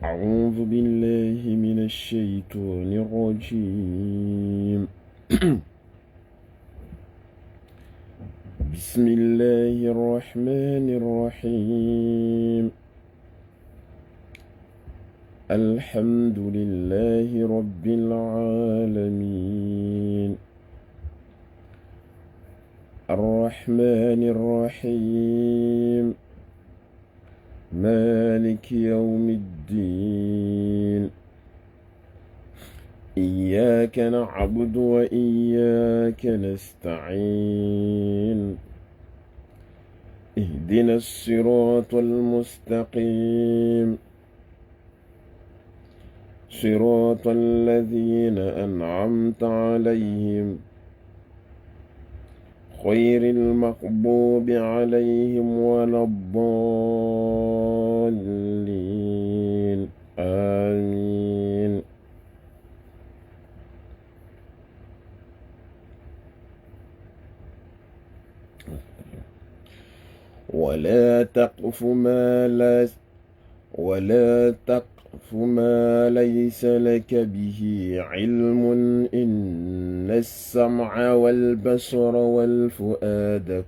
أعوذ بالله من الشيطان الرجيم. بسم الله الرحمن الرحيم. الحمد لله رب العالمين، الرحمن الرحيم، مالك يوم الدين. إياك نعبد وإياك نستعين. اهدنا الصراط المستقيم، صراط الذين أنعمت عليهم غير المغضوب عليهم ولا الضالين، آمين. ولا تقف ما ليس لك به علم، إن السمع والبصر والفؤاد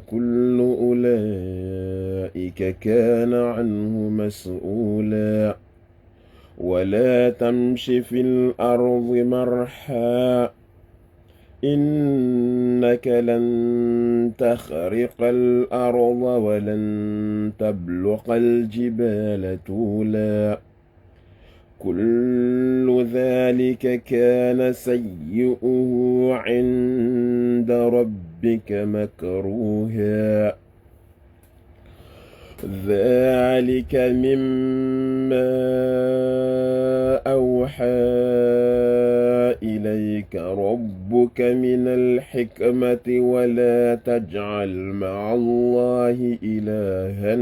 كل أولئك كان عنه مسؤولا. ولا تمش في الأرض مرحا، إنك لن تخرق الأرض ولن تبلغ الجبال طولا. كل ذلك كان سيئه عند ربك مكروها. ذلك مما أوحى إليك ربك من الحكمة. ولا تجعل مع الله إلها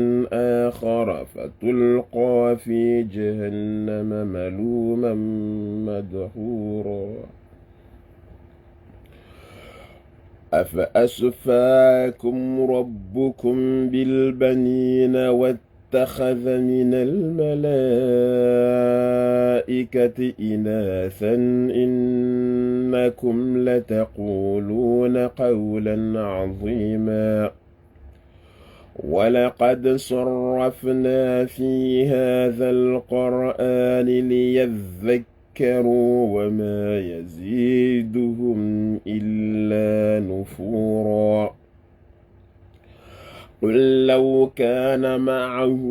آخر فتلقى في جهنم ملوما مدحورا. أفأصفاكم ربكم بالبنين واتخذ من الملائكة إناثا، إنكم لتقولون قولا عظيما. ولقد صرفنا في هذا القرآن ليذكروا وما يزيدهم إلا نفورا. قل لو كان معه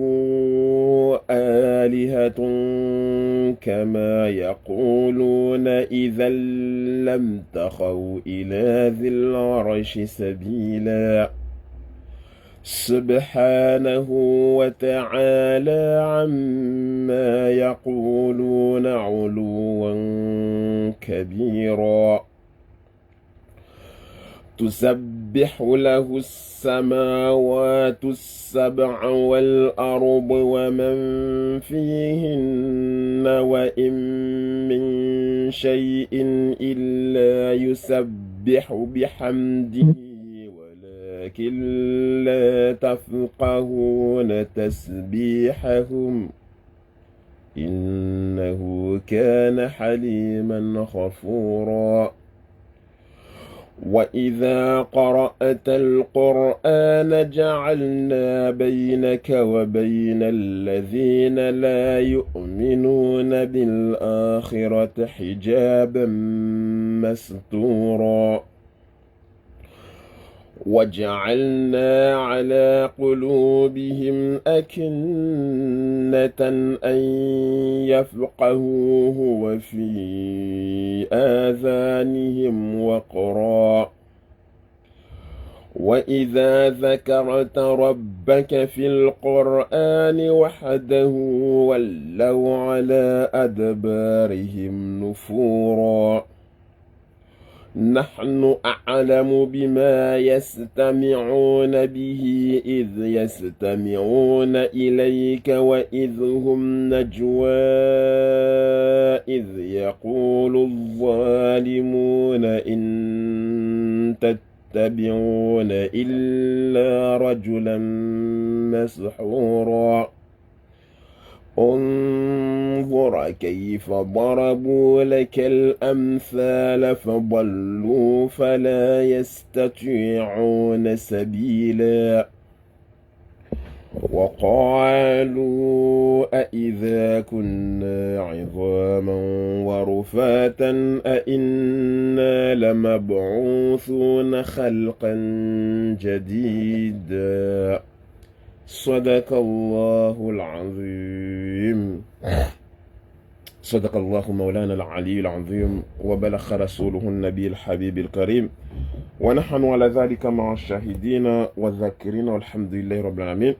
آلهة كما يقولون إذا لابتغوا إلى ذي العرش سبيلا. سبحانه وتعالى عما يقولون علوا كبيرا. تسبح له السماوات السبع والأرض ومن فيهن وإن من شيء إلا يسبح بحمده ولكن لا تفقهون تسبيحهم إنه كان حليما غفورا وإذا قرأت القرآن جعلنا بينك وبين الذين لا يؤمنون بالآخرة حجابا مستورا وجعلنا على قلوبهم أكنة أن يفقهوه وفي آذانهم وقرا وإذا ذكرت ربك في القرآن وحده ولوا على أدبارهم نفورا نحن أعلم بما يستمعون به إذ يستمعون إليك وإذ هم نجوى إذ يقول الظالمون إن تتبعون إلا رجلا مسحورا انظر كيف ضربوا لك الأمثال فضلوا فلا يستطيعون سبيلا وقالوا أإذا كنا عظاما ورفاتا أإنا لمبعوثون خلقا جديدا صدق الله العظيم صدق الله مولانا العلي العظيم وبلغ رسوله النبي الحبيب الكريم ونحن على ذلك مع الشاهدين والذاكرين والحمد لله رب العالمين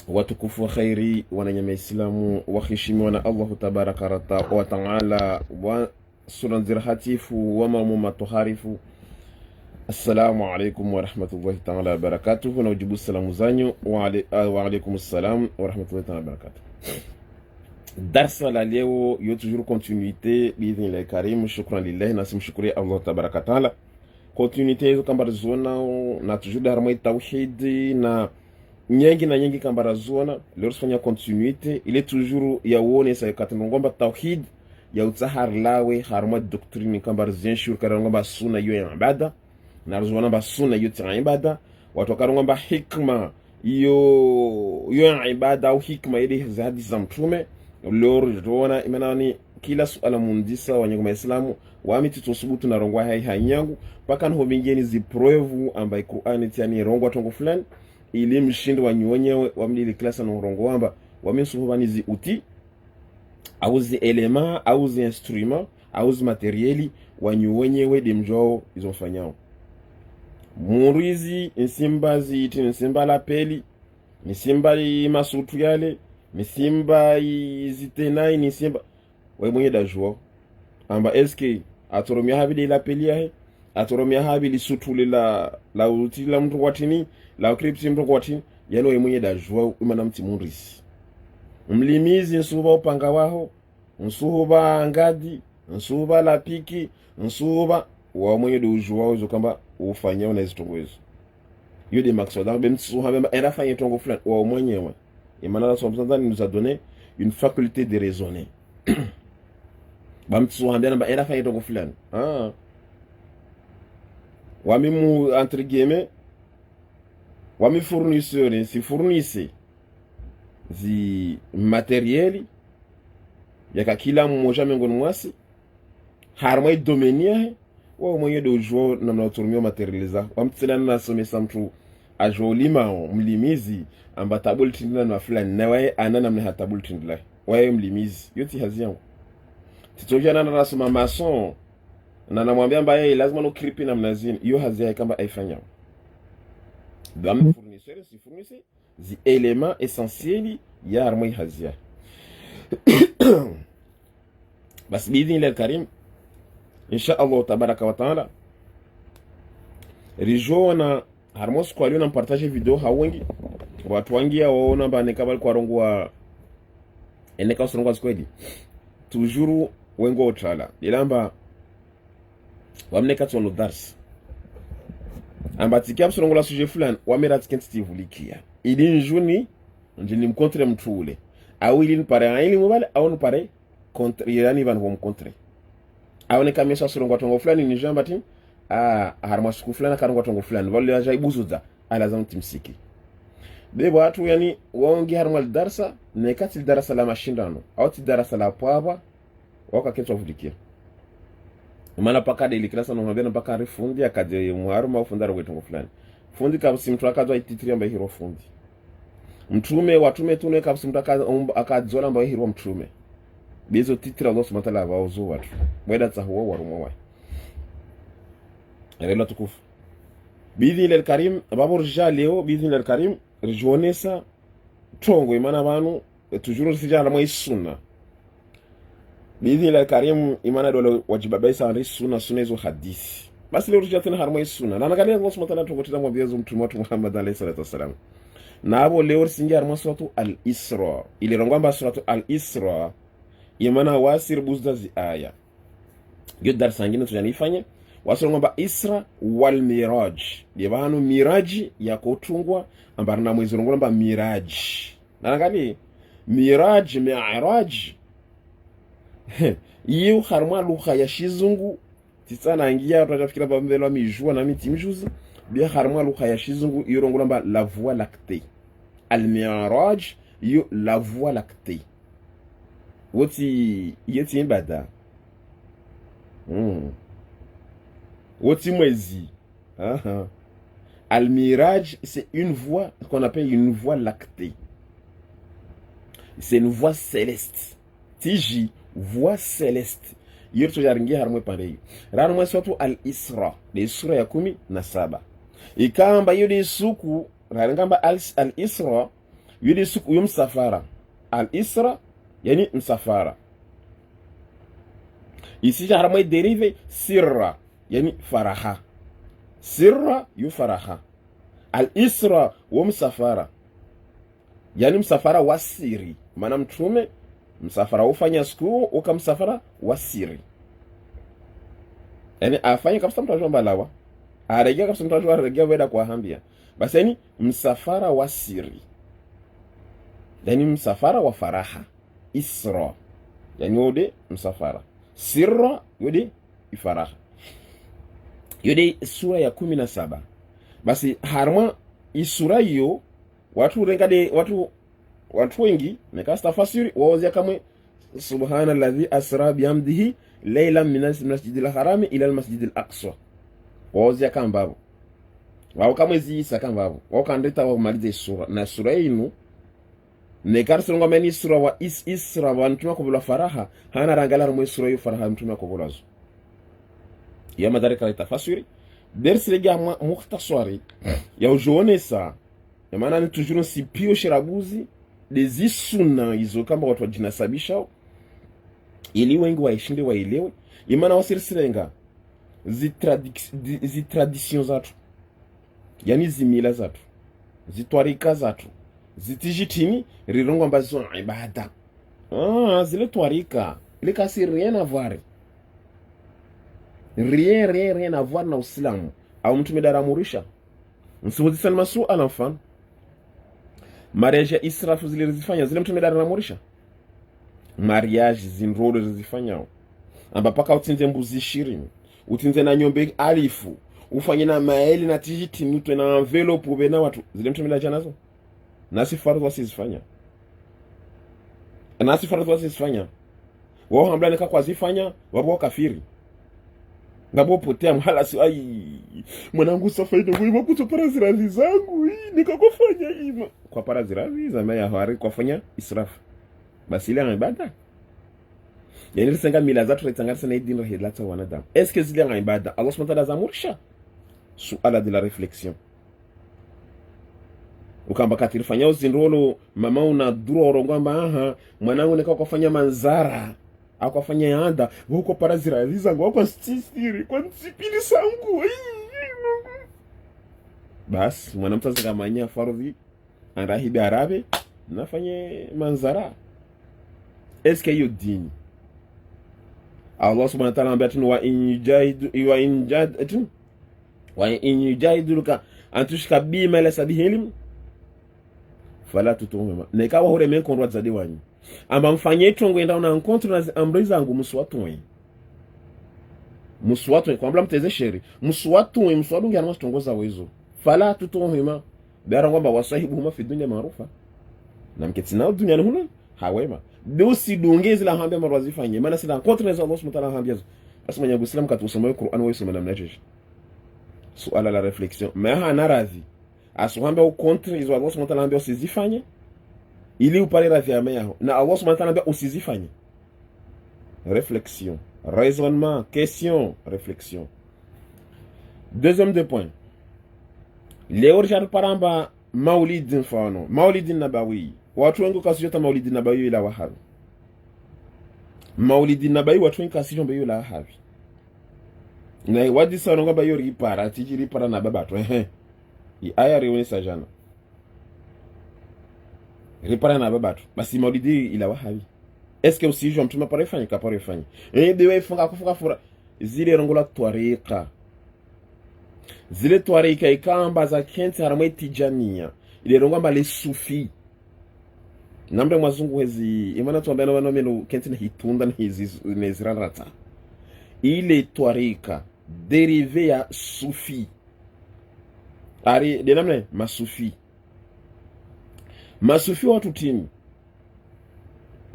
watukufu wa khairi wananyama Islamu waheshimiwa na Allah tabaraka wa taala wa sunanzir hatifu wa mamuma tuharifu. Assalamu alaikum wa rahmatullahi ta'ala wa barakatuhu. Na ujibu salamu zanyu wa alaikum assalam wa rahmatullahi ta'ala wa barakatuhu. Darsa la leo yo toujours continuité biidhnillah karim. Shukran lillahi na simshukuri Allah tabaraka ta'ala. Continuité hizo kambara zona na toujours darmai tawhid na nyingi kambara zona leo sifanya continuité ile toujours ya uone sa katanongomba tawhid ya utahar lawe harma doctrine kambara zinshur karangomba sunna yo ya ibada na ruzwana ba sunna yote ya ibada watu wakarongomba hikma yo ibada au hikma ile za hadithi za mtume leo ruzwana imanani kila suala mundisa wanyagoma Islamu wamiti tusubutu na rongwa hai hanyangu paka nho bingeni ziproevu ambaye Qur'ani tiani rongwa tongo fulani ili mshindo wanyonyewe wamili klasa na rongo wamba wamensuhubani zi uti au zi elema au zi instrument au zi materieli wanyonyewe demjao izofanyao murizi nsimba ziti nsimba la peli nsimba masutu yale nsimba zitenai nsimba we mwenye dajua amba eske atoromia habili la peli yahe atoromia habili sutu la uti la mtu watini la ukripsi mtu watini yano we mwenye dajua umana mti murizi mlimizi nsuba upanga waho nsuba ngadi nsuba la piki nsuba wa mwenye dojua uzo kamba ufanya unaweza tongozo yode maksoda ben tsuha ben era fanya tongo fulani wa mwenyewe imana somsanda nous a donné une faculté de raisonner bam tsuha ben era fanya tongo fulani wami mu entre guillemets wami fournisseur si fournisseur zi matériel yaka kila mmoja miongoni mwasi harmai domenia wao mwenye dojo na mnaotumia materializa wamtsela na somesa mtu ajolima mlimizi amba tabul tindila na fulani na wae anana mna tabul tindila wae mlimizi yote hazi yangu titoja na nasoma mason na namwambia mbaye lazima no kripi na mnazini hiyo hazi yake kama aifanya dam fournisseur si fournisseur zi éléments essentiels ya harmai hazi yake bas bidin lil karim insha Allah tabaraka wa taala rijona harmos kwa leo na partage video hawengi watu wangi waona baneka bali kwa rongwa eneka usongo kweli toujours wengo otala ilamba wamneka tsono dars amba tikia usongo la sujet fulani wamera tikenti vulikia ili njuni njini mkontre mtu ule au ili nipare ili mobile au nipare contre yani van vont contre au ne kamesa usongo tongo fulani ni jamba tim harmas ku fulani karongo tongo fulani wale aja ibuzuza ala zam timsiki bebo watu yani waongi harmal darsa nekati darasa la mashindano au ti darasa la pwaba waka ketwa vulikia mana pakade ilikirasa no mabena paka rifundi akaje muharuma ufundara wetongo fulani fundi kabsi mtu akazwa ititiri amba hiro fundi mtume watume tune kabsi mtu akazola amba hiro mtume bezo titira Allah subhanahu wa ta'ala waozo watu mweda tahuwa warumwa wa rela tukufu bidhi ile karim babu rija leo bidhi ile karim rijonesa tongo imana banu toujours sijala mwa sunna bidhi ile karim imana dole wajibabai sana sunna hizo hadithi basi leo rija tena harmwa sunna na angalia Allah subhanahu wa ta'ala tungoteza mwabiazo mtume wetu Muhammad alayhi salatu wasalam na abo leo singi harmwa suratu al-Isra ile rongwamba suratu al-Isra imana wasir buzda zi aya gyo darasa ngine tujanifanye wasoro ngamba Isra wal Miraj yebanu miraji ya kutungwa ambara na mwezi ngomba miraji na ngali miraj mi'raj iyo harma lugha ya shizungu titsana ngia tutafikira bambelwa mijua na miti mjuzi bia harma lugha ya shizungu iyo ngomba la voie lactée al Miraj yo la voie lactée woti yeti mbada woti mwezi Al-Miraj, c'est une voie qu'on appelle une voie lactée. C'est une voie céleste. Tiji, voie céleste. Yurto jaringi harmwe pareil. Ranmwe sotu al-Isra. De Isra ya 17. Ikamba yudi suku, raningamba al-Isra, yudi suku msafara. Al-Isra, yani msafara. Ici harmwe derive sirra, yani faraha. Sirra yu faraha. Al-Isra wa msafara. Yani msafara wa siri. Maana mtume msafara ufanya siku uka msafara wa siri. Yani afanya kabisa mtu ajua lawa. Arejea kabisa mtu ajua arejea weda kwa hambia. Basi yani msafara wa siri. Yani msafara wa faraha. Isra. Yani yode msafara. Sirra yode ifaraha. Yode sura ya 17. Basi harma isura hiyo watu rengade watu wengi mekasta fasiri waozia kamwe subhanalladhi asra bihamdihi laylan minal masjidil harami ila al masjidil aqsa waozia kambabo wao kamwe zisa kambabo wao kandeta wa malize sura na sura inu nekarso ngoma ni sura wa isra wa ntuma ko faraha hana rangala mo sura yu faraha ntuma ko bolazo ya madarika itafasiri dersi legi mukhtasari ya ujonesa ya maana ni toujours si pio shirabuzi des isuna hizo kama watu wajinasabisha ili wengi waishinde waelewe imana wasirisirenga zi traditions zatu yani zimila zatu zitwarika zatu zitijitini rirongo ambazo ibada zile twarika ile kasi rien à voir rien à voir na Uislamu au mtume daramurisha msiwazisana masuala mfano mariage ya israfu zilizifanya zile mtume daramurisha mariage zinrolo zilizifanya amba paka utinze mbuzi 20 utinze na nyombe alifu ufanye na maeli na tijiti mtu na envelope bena watu zile mtume daraja nazo nasi faradhi wasizifanya wao hambla nika kwa zifanya wabo kafiri ngabo potea mhala si ai mwanangu safaida wewe kuto parazirazi zangu nikakufanya hivyo kwa parazirazi za maya hari kufanya israfu basi ile ibada yani senga mila zatu retangasa na idini hilata wanadamu est-ce que zile ibada Allah subhanahu wa ta'ala zamursha suala de la réflexion ukamba katirifanya uzindolo mama una duro ngamba mwanangu nikakufanya manzara akafanya yanda huko parazirazi zangu wako stiri kwa nsipili sangu bas mwanamtu zakamanya fardhi anrahibi arabe nafanye manzara. Eske hiyo dini Allah subhanahu wa ta'ala ambaye wa in yujahiduka antushika bima la sabihim fala tutuhuma na ikawa hore men konrwa zade wanyu amba mfanye tongo enda una encontro na amri zangu muswatu kwa mbla mteze sheri muswatu ngi na tongoza wezo fala tutuhuma bara ngomba wasahibu huma fi dunya maarufa na mketina dunya na huna hawema dosi dongezi la hambia marwazifanye maana sila encontro na Allah subhanahu wa ta'ala hambia basi mwenye Muislam katusoma Qur'an wewe sema namna jeje. Suala la reflexion mais naradhi asuhambia au contre izo Allah subhanahu wa ta'ala hambia usizifanye ili upale radhi ya yao na Allah subhanahu wa ta'ala hambia usizifanye. Réflexion, raisonnement, question, réflexion. Deuxième des points. Leo rishad paramba maulid mfano maulid nabawi watu wengi kasijota maulid nabawi ila wahabi maulid nabawi watu wengi kasijombe ila wahabi na wadi sana ngamba yo ripara tijiri para na babatu aya reoni sajana ripara na babatu basi maulid ila wahabi eske usijwa mtuma pare fanya kapare fanya dewe funga kufuka fura zile rongola twarika zile twarika ikamba za kenti haramwe tijania ile rongamba le sufi nambe mwazungu hezi imana tuambia na wanomeno kenti na hitunda na hizi nezirarata ile twarika derive ya sufi ari de namne masufi watu tini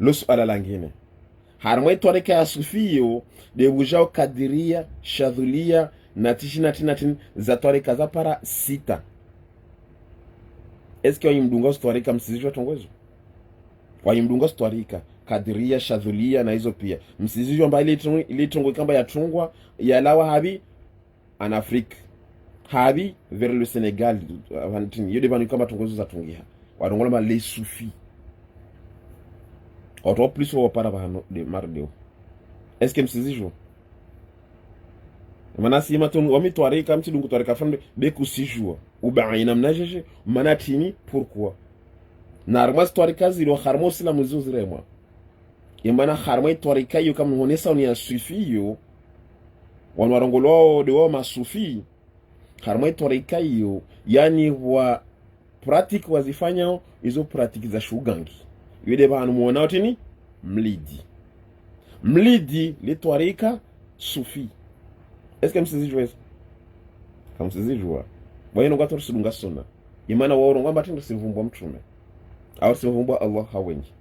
lusu ala langine haramwe twarika ya sufi yo de bujao kadiria shadhulia na tishinatin za twarika za para sita. Eske wanyimdunga twarika msizijwa tongozo? Wanyimdunga twarika kadiria shadhulia na hizo pia msizijwa mba ili tongo kamba ya tungwa ya lawa habi en Afrique habi vers le Sénégal avantini yode banu kamba tongozo za tungia wadongola ma les soufis auto plus wa para bahano de mardeo. Eske msizijwa mana sima ton omi twarika mti dungu twarika fambe be kusijwa ubaina mnajeje manatini pourquoi narmas twarika ziro kharmo sila muzuzirema imana kharmo twarika yo kama honesa ni asufi yo wanwarongolo de wa masufi kharmo twarika yo yani wa pratique wazifanya hizo pratique za shugangi yede banu muona otini mlidi le twarika sufi. Eske msizijwa eso? Kama msizijwa wayeno gato rusidunga sona imana wao ngamba tindu sivumbwa mtume au sivumbwa Allah hawengi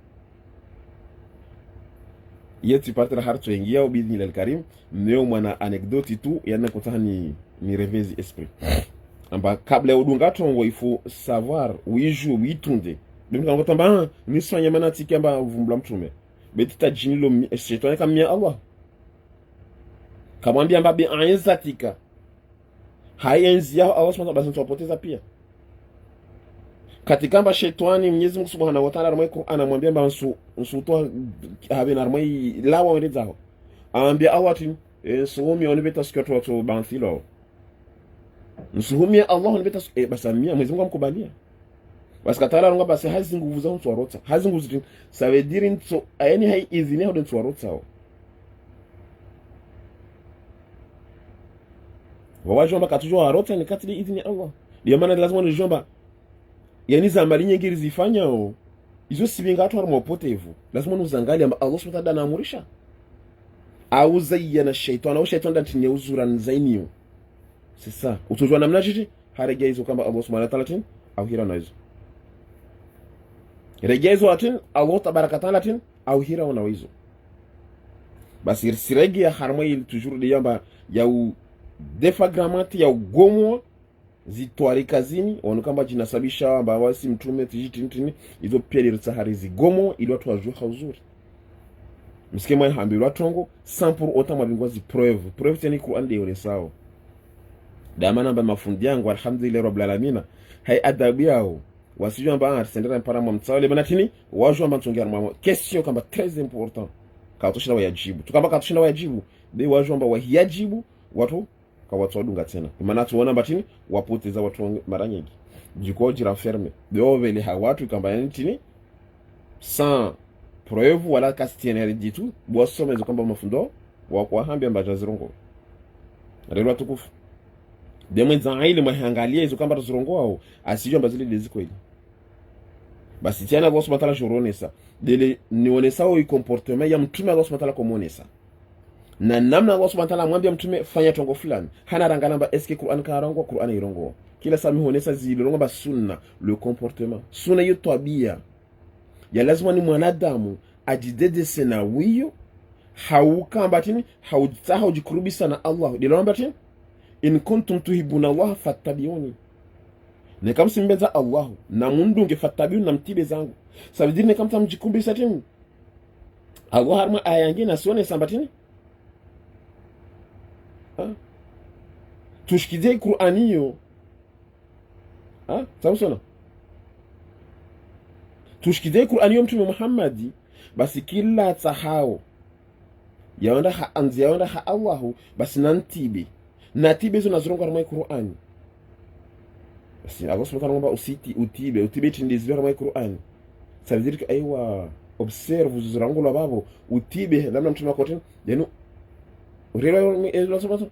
yeti patira harto yengia ubidni lil karim neo mwana anecdote tu yana kutana ni revezi esprit amba kabla ya udunga tongo ifu savoir uiju witunde ndio ngamba ni sonya mana tiki amba uvumbwa mtume betita jinilo shetani kama Allah kamwambia mbabe anzatika hayenzi yao Allah subhanahu wa ta'ala tutapoteza pia katika mba shetani Mwenyezi Mungu subhanahu wa ta'ala anamwambia mba nsutoa habe na rmai lawa wende zao anambia awati suhumi onibeta sikatu watu banthilo nsuhumi Allah onibeta basamia Mwenyezi Mungu amkubalia basi katala nga basi hazi nguvu za mtu warota hazi nguvu zitin savediri nto ayeni hai izini hao mtu warota hao wawajomba katujua warota ni katili idhini Allah ndio maana lazima nijomba yani zambali nyingi zifanya o izo sibinga watu harmopotevu lazima nuzangali amba Allah subhanahu wa ta'ala anaamrisha au zayyana shaytan au shaytan ndantinye uzura nzainiyo sasa utojua namna jiji harejea hizo kamba Allah subhanahu wa ta'ala au hira nazo rejea hizo atin Allah tabaraka ta'ala tin au hira wana hizo basi siregi ya harmai toujours de yamba ya defagramati ya ugomo zitwari kazini wanukamba jinasabisha amba wasi mtume tijitini hizo pia lirisahari zigomo ili watu wajue hauzuri msikema hambilwa tongo sans pour autant mabingwa zi preuve teni Qur'an de yore sao damana amba mafundi yangu alhamdulillah rabbil alamin hai adabu yao wasijua amba arsendera mpara mwamtsawale banatini wajua amba tongia mwa question kamba très important katoshinda wayajibu tukamba katoshinda wayajibu de wajua amba wayajibu watu kwa watu wadunga tena maana tuona batini wapoteza watu mara nyingi jiko jira ferme deo vile hawatu kamba nitini sans preuve wala kastiener ditu boso mezo kamba mafundo wa kwa hambia mbaja zirongo rero tukufu demwe zaile mwahangalia hizo kamba zirongo au asijua mbazile deziko ile basi tena Allah subhanahu wa ta'ala joronesa dele nionesa au comportement ya mtume Allah subhanahu wa ta'ala komonesa na namna Allah subhanahu wa ta'ala mwambia mtume fanya tongo fulani hana rangalamba eske Qur'an karango Qur'an irongo kila saa mihonesa zirongo ba sunna le comportement sunna yo tabia ya lazima ni mwanadamu ajidedese na wiyo haukamba tini haujikurubisa na Allah dilomba tini in kuntum tuhibuna Allah fattabiuni ne kama simbenza Allah na mundu ungefattabiuni na mtibe zangu sabidini ne kama tamjikumbisa tini Allah harma aya nyingine asione sambatini tushikide Qur'ani yo sawa tushikide Qur'ani yo mtume Muhammadi basi kila tahao yaonda ha anzi yaonda ha Allahu basi nantibe na tibe zo nazironga rama Qur'ani basi Allah subhanahu wa ta'ala usiti utibe tindizi rama Qur'ani ça veut dire que aywa observe zirango babo utibe namna mtume akote denu urira Allah subhanahu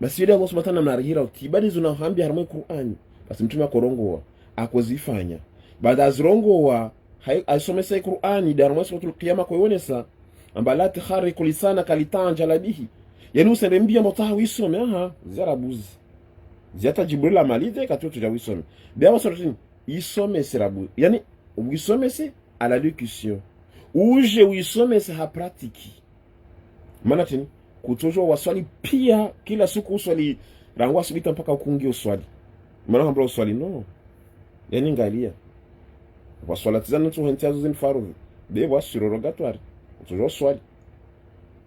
basi ile Allah subhanahu wa ta'ala narihira utibadi zo hambia rama Qur'ani basi mtume akorongoa akozifanya baada azirongoa asomesa Qur'ani daruma suratul qiyamah kwa yonesa ambala takhariqu lisana kalitanja bihi yani usembia mtaha wisome zarabuzi ziata Jibril amalide katoto ja wisome bia suratul isome serabu yani wisome se à la locution uje wisome se ha pratique maana tini kutojo waswali pia kila siku uswali rangwa subita mpaka ukungi uswali maana hambra uswali no yani ngalia waswalati zanu tu hentiazo zin faru de wa surrogatoire toujours swali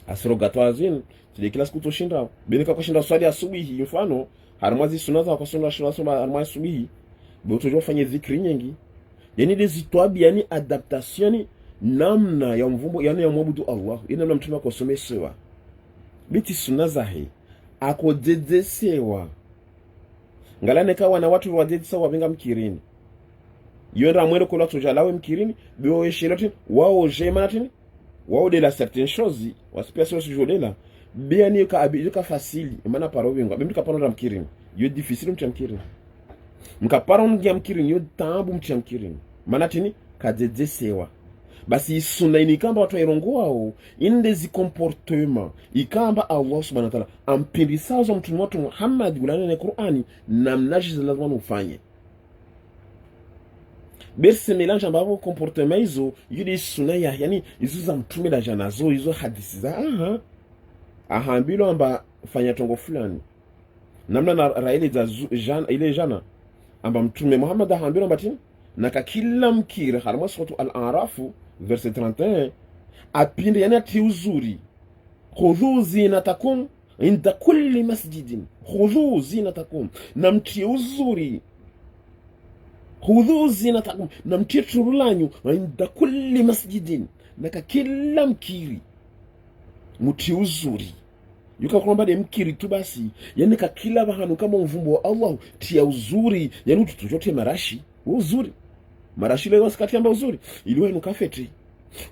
asrogatoire zin tile kila siku toshinda benika kushinda swali asubuhi mfano harmazi sunaza kwa sunna soma harmazi asubuhi bo toujours fanye zikri nyingi yani des itwabi yani adaptation namna ya mvumbo yani ya mwabudu Allah ina namna mtume akosomesewa biti sunaza he akodedesewa ngalane kawa na watu wadedesa wabenga mkirini yora mwere kola tojalawe mkirini bio yeshirati wao jemanatini wao de la certaines choses waspia so jolela bien ni ka facile maana paro wenga bimika paro mkirini yo difficile mkirini mkaparo mkirini yo tambu mkirini maana tini kadedesewa basi sunna inikamba watu irongoao inde zi comportement ikamba Allah subhanahu wa ta'ala ampirisazo mtume wetu Muhammad gulana na Qur'ani namnaji lazima ufanye besi melange ambapo comportement hizo yudi sunna yani hizo za mtume la janazo hizo hadithi za ahambilo amba fanya tongo fulani namna na raili za ile jana amba mtume Muhammad ahambilo amba tini naka kila mkira harma suratu al-A'rafu verset 31 apinde yani ati uzuri khudhu zinatakum inda kulli masjidin khudhu zinatakum namti uzuri khudhu zinatakum namti turulanyu inda kulli masjidin naka kila mkiri muti uzuri yuka kwamba de mkiri tu basi yani ka kila bahanu kama mvumbo wa Allah tia uzuri yani tutojote marashi uzuri marashi leo sikati amba uzuri iliwe nukafeti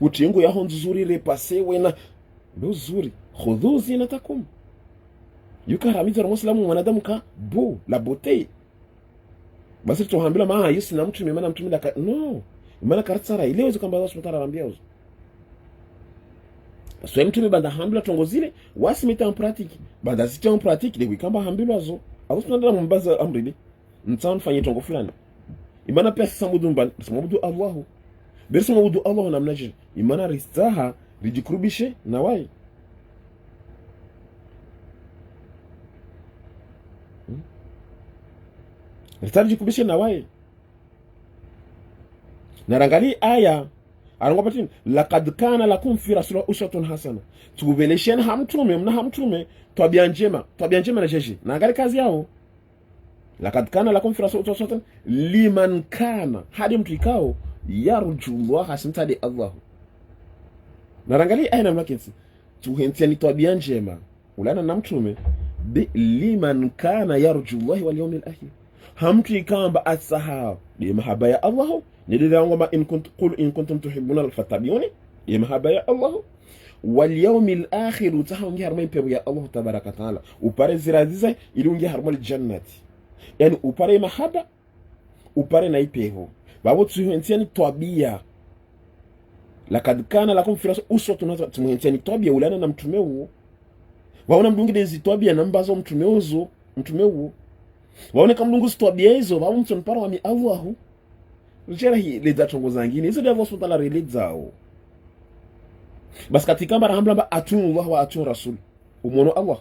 utiengo ya honzu zuri repase wena ndo uzuri khudhu zinatakum yuka ramiza muslimu mwanadamu ka bo la beauté basi tuhambila maa yisi na mtu mimana mtu mila no imana karatsara ile uzo kamba Allah subhanahu wa ta'ala uzo so mtu mbanda hambila tongo zile wasi mita en pratique banda zite en pratique de wikamba hambilo azo Allah subhanahu wa ta'ala mbaza amrili mtsan fanye tongo fulani imana pia samudu mbani samudu Allahu berso samudu Allah na mnaji imana ristaha rijikurubishe na wai ristaha rijikurubishe na wai narangali aya anangopatini laqad kana lakum fi rasulillahi uswatun hasana tuvelesheni hamtume mna hamtume tabia njema na jeshi na angali kazi yao laqad kana lakum fi rasulillahi uswatun liman kana hadi mtu ikao yarjullah hasimtadi Allah narangali aya namna kinsi tuhentiani tabia njema ulana na mtume liman kana yarju Allah wal yawmil akhir, hamtu ikamba asahau ni mahaba ya Allah ni dile ngoma in kuntum tuhibbuna fattabi'uni ni mahaba ya Allah wal yawmil akhir utahaungi harmai pebu ya Allah tabaraka taala upare ziraziza ilungi harmai jannati, yani upare mahaba upare na ipeho babo tuhentiani tabia lakad kana lakum fi uswatun tuhentiani tabia ulana na mtume huo waona mdungi dezi tabia nambazo mtume huo waone kama mdungu tabia hizo babo mtu mpara wa mi Allahu ujera hii leza tongo zangine hizo ndio wasota la relezao bas katika mara hambla atu Allah wa atu rasul umono Allah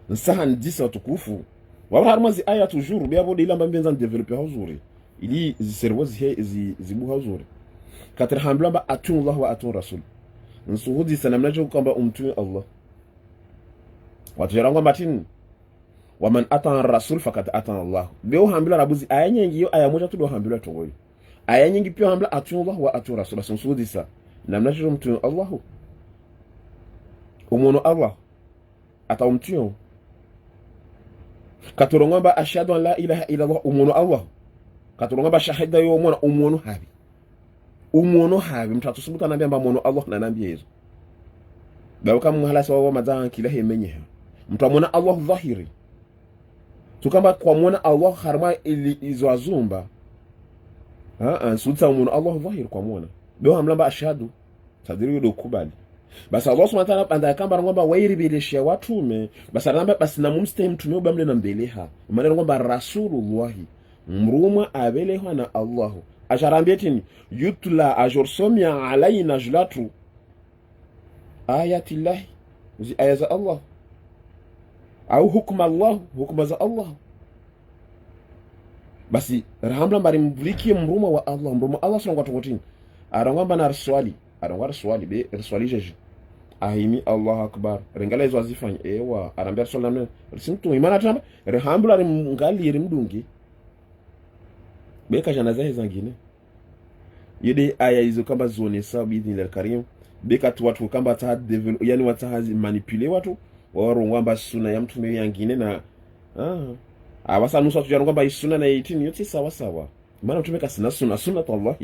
nsaha ndisa tukufu wa harmazi aya toujours biabo de ilamba mbenza developer hazuri ili ziservo zibuha hazuri katika hambla atu Allah wa atu rasul nsuhudi sana mnacho kwamba umtume Allah watu yarangwa matin waman ata rasul fakat ata Allah beo hambla rabuzi aya nyingi yo aya moja tu do hambla tongo aya nyingi pia hambla atu Allah wa atu rasul nsuhudi sana namna cho mtume Allah umono Allah ata umtume katurongamba ashhadu an la ilaha illa Allah umono Allah katurongamba shahida yo umono habi mtatu subuta nambia mba umono Allah na nambia hizo bawo kama mhala sawa mazaa kila hemenye mtu amona Allah dhahiri tukamba kwa mwana Allah harma ili izo azumba sulta umono Allah dhahiri kwa mwana beo hamlamba ashhadu tadiri do kubali basi Allah subhanahu wa ta'ala anda kamba ngomba wairibeleshia watume basi anamba basi na mumste mtume ubamle na mbeleha maana ngomba rasulullah mruma abeleha na Allah asharambia tini yutla ajursomia alaina julatu ayati Allah zi aya za Allah au hukma Allah hukma za Allah basi rahamla mbari mvuliki mruma wa Allah mruma Allah songo tokotini arangamba na swali be swali jeje ahimi Allah akbar rengala izo azifanya ewa arambia swali namne simtu imana tamba rehambula ringali rimdungi beka jana zahe zangine yede aya izo kamba zone sabi idhnil karim beka tu watu kamba ta develop yani watahazi manipule watu warongwamba sunna ya mtume yangine na abasa nusa tujarongwamba sunna na 18 yote sawa maana mtume kasina sunna to Allah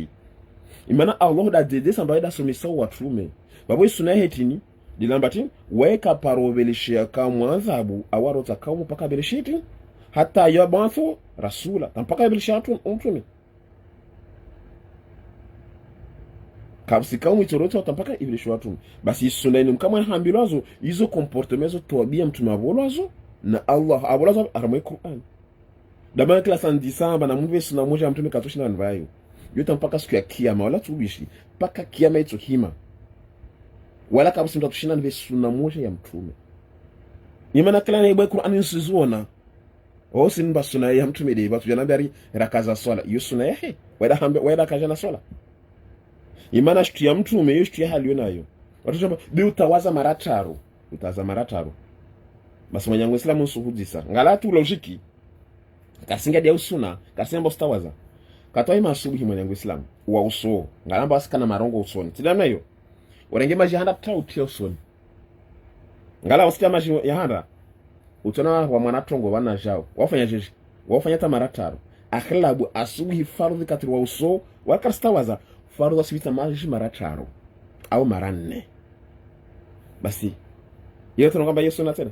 imana Allah da dede samba da somisa watume babo sunna hetini dilambati weka parovelishia kama adhabu awaro takao mpaka belishiti hata yabathu rasula mpaka belishatu mtume kabsi kama itoroto mpaka ibilishi watu basi sunna ni kama hambilazo hizo comportements tobia mtume avolazo na Allah avolazo armai Qur'an dama klasa ndisamba na mwe sunna moja mtume katoshina nvayo yote mpaka siku ya kiyama wala tubishi mpaka kiyama ito hima wala kabisa ndo tushina nve sunna moja ya mtume imana kila na ibwe Qur'an nsizuona osinba sunna ya mtume de batu janabari rakaza swala yo sunna yake wada kajana swala imana shtu ya mtume yo shtu ya hali yonayo watu chamba bi utawaza marataro basi mwanyangu Islamu nsuhudisa ngalatu logiki kasinga dia usuna kasemba ustawaza katoi masubuhi mwanyangu Islamu wa uso ngalamba asikana marongo usoni tidamna yo orenge maji handa tauti usoni ngala wasikia maji ya handa utona wa mwanatongo wana jao wafanya jeje wafanya tamarataro akhlabu asubuhi fardhi katri wa uso wakastawaza fardhi asibita maji marataro au maranne basi yeye tunangamba Yesu na tena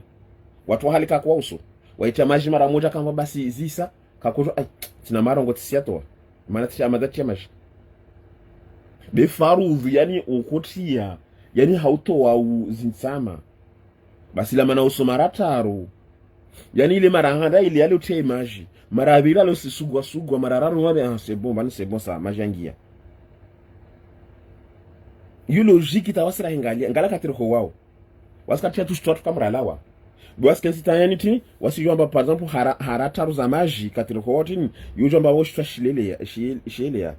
watu hali kwa uso waita maji mara moja kama basi zisa kakojo tina marongo tisiatoa maana tisha amadati ya maji be farudhi yani ukotia yani hautoa uzinsama basi la maana uso marataro yani ile marahanda ile yale utie maji marabira lo sugwa marararu wabe c'est bon ça majangia yo logique tawasira hingalia ngala katiro wao wasikatia tushitwa tukamralawa bwasika sitayaniti wasijomba par exemple harataru za maji katiro wotini yojomba woshitwa shilelea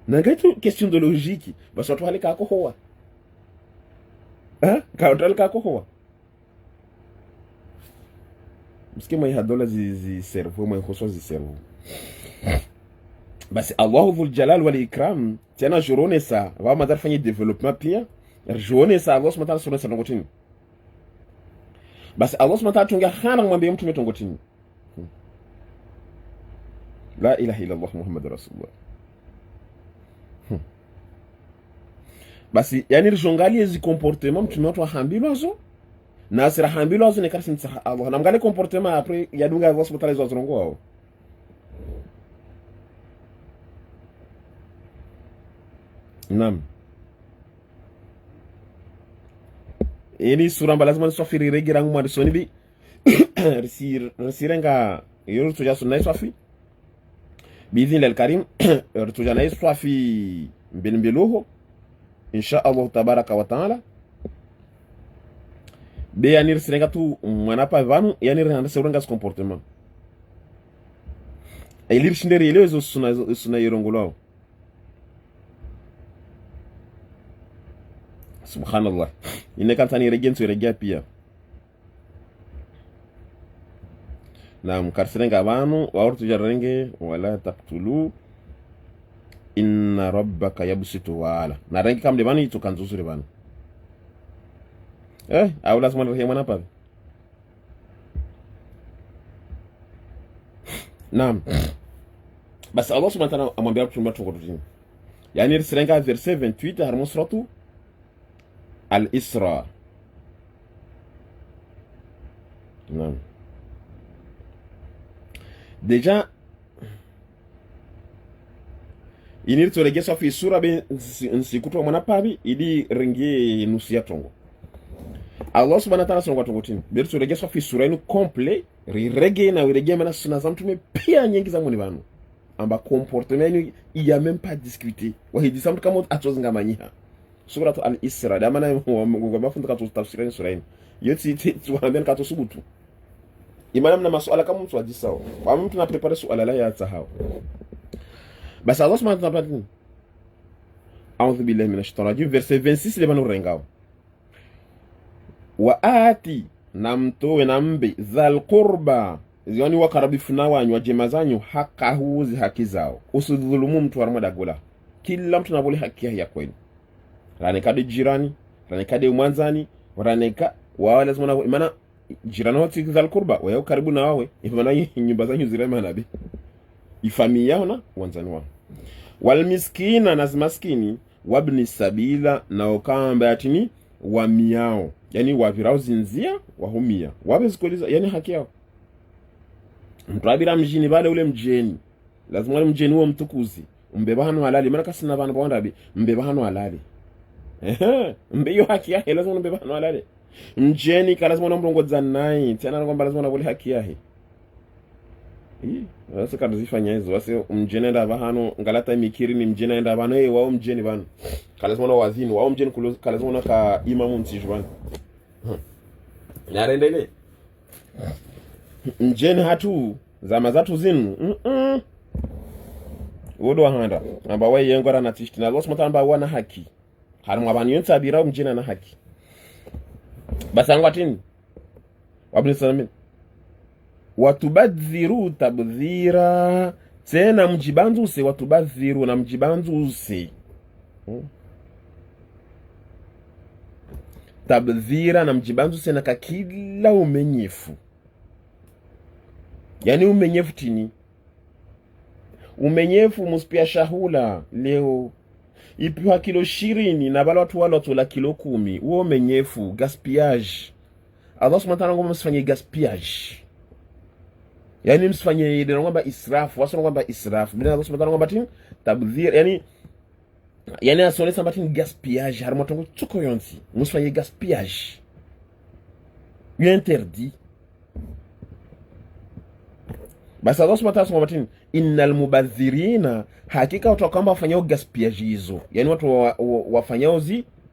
nangaitu question de logique basi watu halika akohoa kautolika akohoa msikie mwa hadola zi servo mwa khoswa zi servo basi Allahu dhul jalal wal ikram tena jorone sa wa madarfanya development pia jorone sa Allah subhanahu wa ta'ala sonotini basi Allah subhanahu wa ta'ala tunga khana mwambie mtume tongotini la ilaha illa Allah Muhammadur Rasulullah. Basi yani rizongalie zi comportement mtume watu wahambilwazo na asira hambilwazo ne karsi mtsaha Allah na mgale comportement après yadunga Allah subhanahu wa ta'ala zozrongo wao. Naam. Ini sura lazima nisafiri regira ngumwa risoni bi risirenga yoro tuja sunna safi باذن الكريم رتوجانا يسوا في بنبلوه ان شاء الله تبارك وتعالى بيانير سرنga tu mwana pa vanu yani randa seuranga ce comportement elir shinderi elezo suna yorongolo subhanallah inekantani regenso regia pia na mkarsirenga abantu waurtu jarrenge wala taqtulu inna rabbaka yabsitu wala na rengi kamde bani tukanzusure bana au lazima ndio mwana pa naam bas Allah subhanahu wa ta'ala amwambia mtu mtu kutini yani risirenga verset 28 harmo suratu al-Isra. Naam. Deja inir toregesha fi sura ben nsikuto mwana pabi idi ringi nusia tongo Allah subhanahu wa ta'ala songo tongotini beru toregesha fi sura inu complet rirege na wirege mana suna zamtume pia nyingi za muni banu amba comportement inu iya même pas discuter wahidi samtu kama atozinga manyiha suratu al-Isra da mana ngoma fundika tu tafsiri sura inu yoti tuambia kato subutu imana mna masuala kama mtu ajisao kwa mtu na prepare suala la ya sahau basi Allah subhanahu wa ta'ala a'udhu billahi minash shaitani rajim verset 26 le banu rengao wa ati namtowe nambe zal qurba zioni wakarabifuna wanyu wajemazanyu hakahuzi haki zao usidhulumu mtu armada gola kila mtu nabole haki ya kwenu ranekade jirani ranekade mwanzani raneka wao lazima maana jirani wote zal qurba wao karibu na wawe maana nyumba zanyu zirema nabi ifamia yao na wanzani wao wal miskina na maskini wabni sabila na okamba atini wa miao yani wavirao zinzia wahumia wabe zikoliza yani haki yao mtrabira mjini bale ule mjeni lazima ule mjeni huo mtukuzi mbeba hano halali maana kasina bana bondabi mbeba hano halali mbeyo haki yake lazima mbeba hano halali mjeni lazima unamrongoza naye tena kwamba lazima unabole haki yake wase kaduzifanya hizo wase mjeni nda hano ngalata mikiri ni mjeni nda bana wao mjeni bana lazima na wazini wao mjeni lazima na ka imamu mtiju bana narendele mjeni hatu zama zatu zinu wodo handa amba waye yengora na tishti na losi mutamba wana haki harmu abani yonta birao mjeni na haki basangwa tini wabni salamin watubadhiru tabdhira tena mjibanzuse watubadhiru na mjibanzuse tabdhira na mjibanzuse na kakila umenyefu yani umenyefu tini umenyefu muspia shahula leo ipiwa kilo 20 na bala watu wala tola kilo 10 uo umenyefu gaspillage Allah subhanahu wa ta'ala ngoma msifanye gaspillage yani msifanye ile ngomba israfu waso ngomba israfu bila Allah subhanahu wa ta'ala ngomba tabdhir yani asonesa mbatin gaspillage har motongo tuko yonsi msifanye gaspillage interdit basi Allah subhanahu wa ta'ala ngomba innal mubadhirina hakika watu kwamba wafanyao gaspillage hizo yani watu wafanyao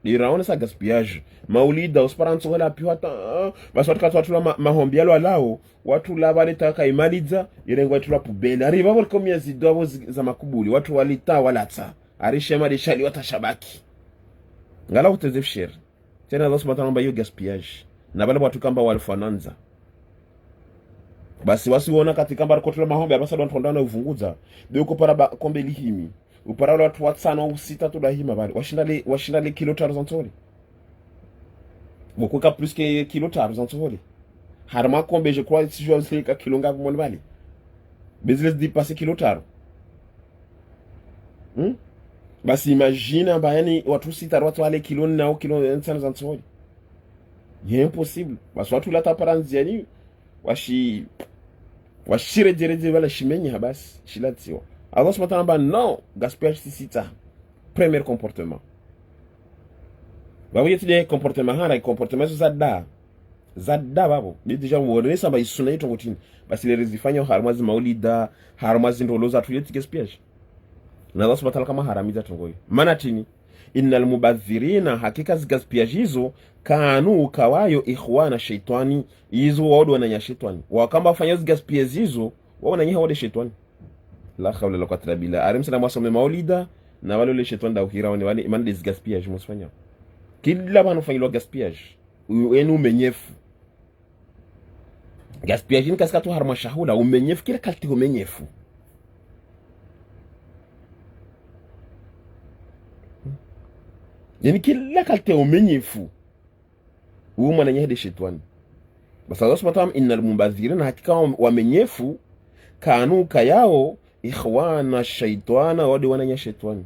liraone sa gaspillage maulida usparanso wala piwata basi watu mahombi yalo alao watu la walitaka imaliza irengo watu la pubele ari babo komia zidobo za makubuli watu walita walata arishema lishali watashabaki ngala utezefshir tena Allah subhanahu wa ta'ala hiyo gaspillage na bale watu kamba walifananza basi wasiona katika mbar kotula mahombi basi watu ndana uvunguza beko para kombe lihimi upara watu watsana usita to dahima bali washindale kilo 300 bokuka plus que kilo 300 harma kombe je crois si je sais ka kilo ngapi mon bali business dépasser kilo taro. Basi imagine bayani watu sita watu wale kilo nao kilo sana za ntsoje. C'est impossible. Basi watu lata paranziani washire jereje wala shimenyi habasi shilatiwa. Alors ce matin ba non, gaspillage sita. Premier comportement. Ba wiyeti de comportement hana comportement zadda babo. Ni deja wone samba isuna ito ngotini. Basi le rezifanya harmazi maulida, harmazi ndoloza tuyeti gaspillage. Na Allah subhanahu kama haramiza tongoi. Maana tini innal mubadhirina, hakika gaspillage hizo kanu kawayo ikhwana shaitani, hizo wao wananya shaitani. Wakamba fanya gaspillage hizo wao wananya wao shaitani. La hawla la quwwata illa billah. Arim sana mwasome maulida na wale le shaitani da uhira wale imani des gaspillage msifanya. Kila bana fanya gaspillage. Wenu umenyefu. Gaspillage ni kaskatu harma shahula umenyefu kila kalti umenyefu. Yani kila kalte umenyefu uuma na nyehde shetani. Basa Allah subhanahu wa ta'ala innal mubadhirina, hakika wamenyefu kanu kayao ikhwana shaitana, wadi wananya shetani.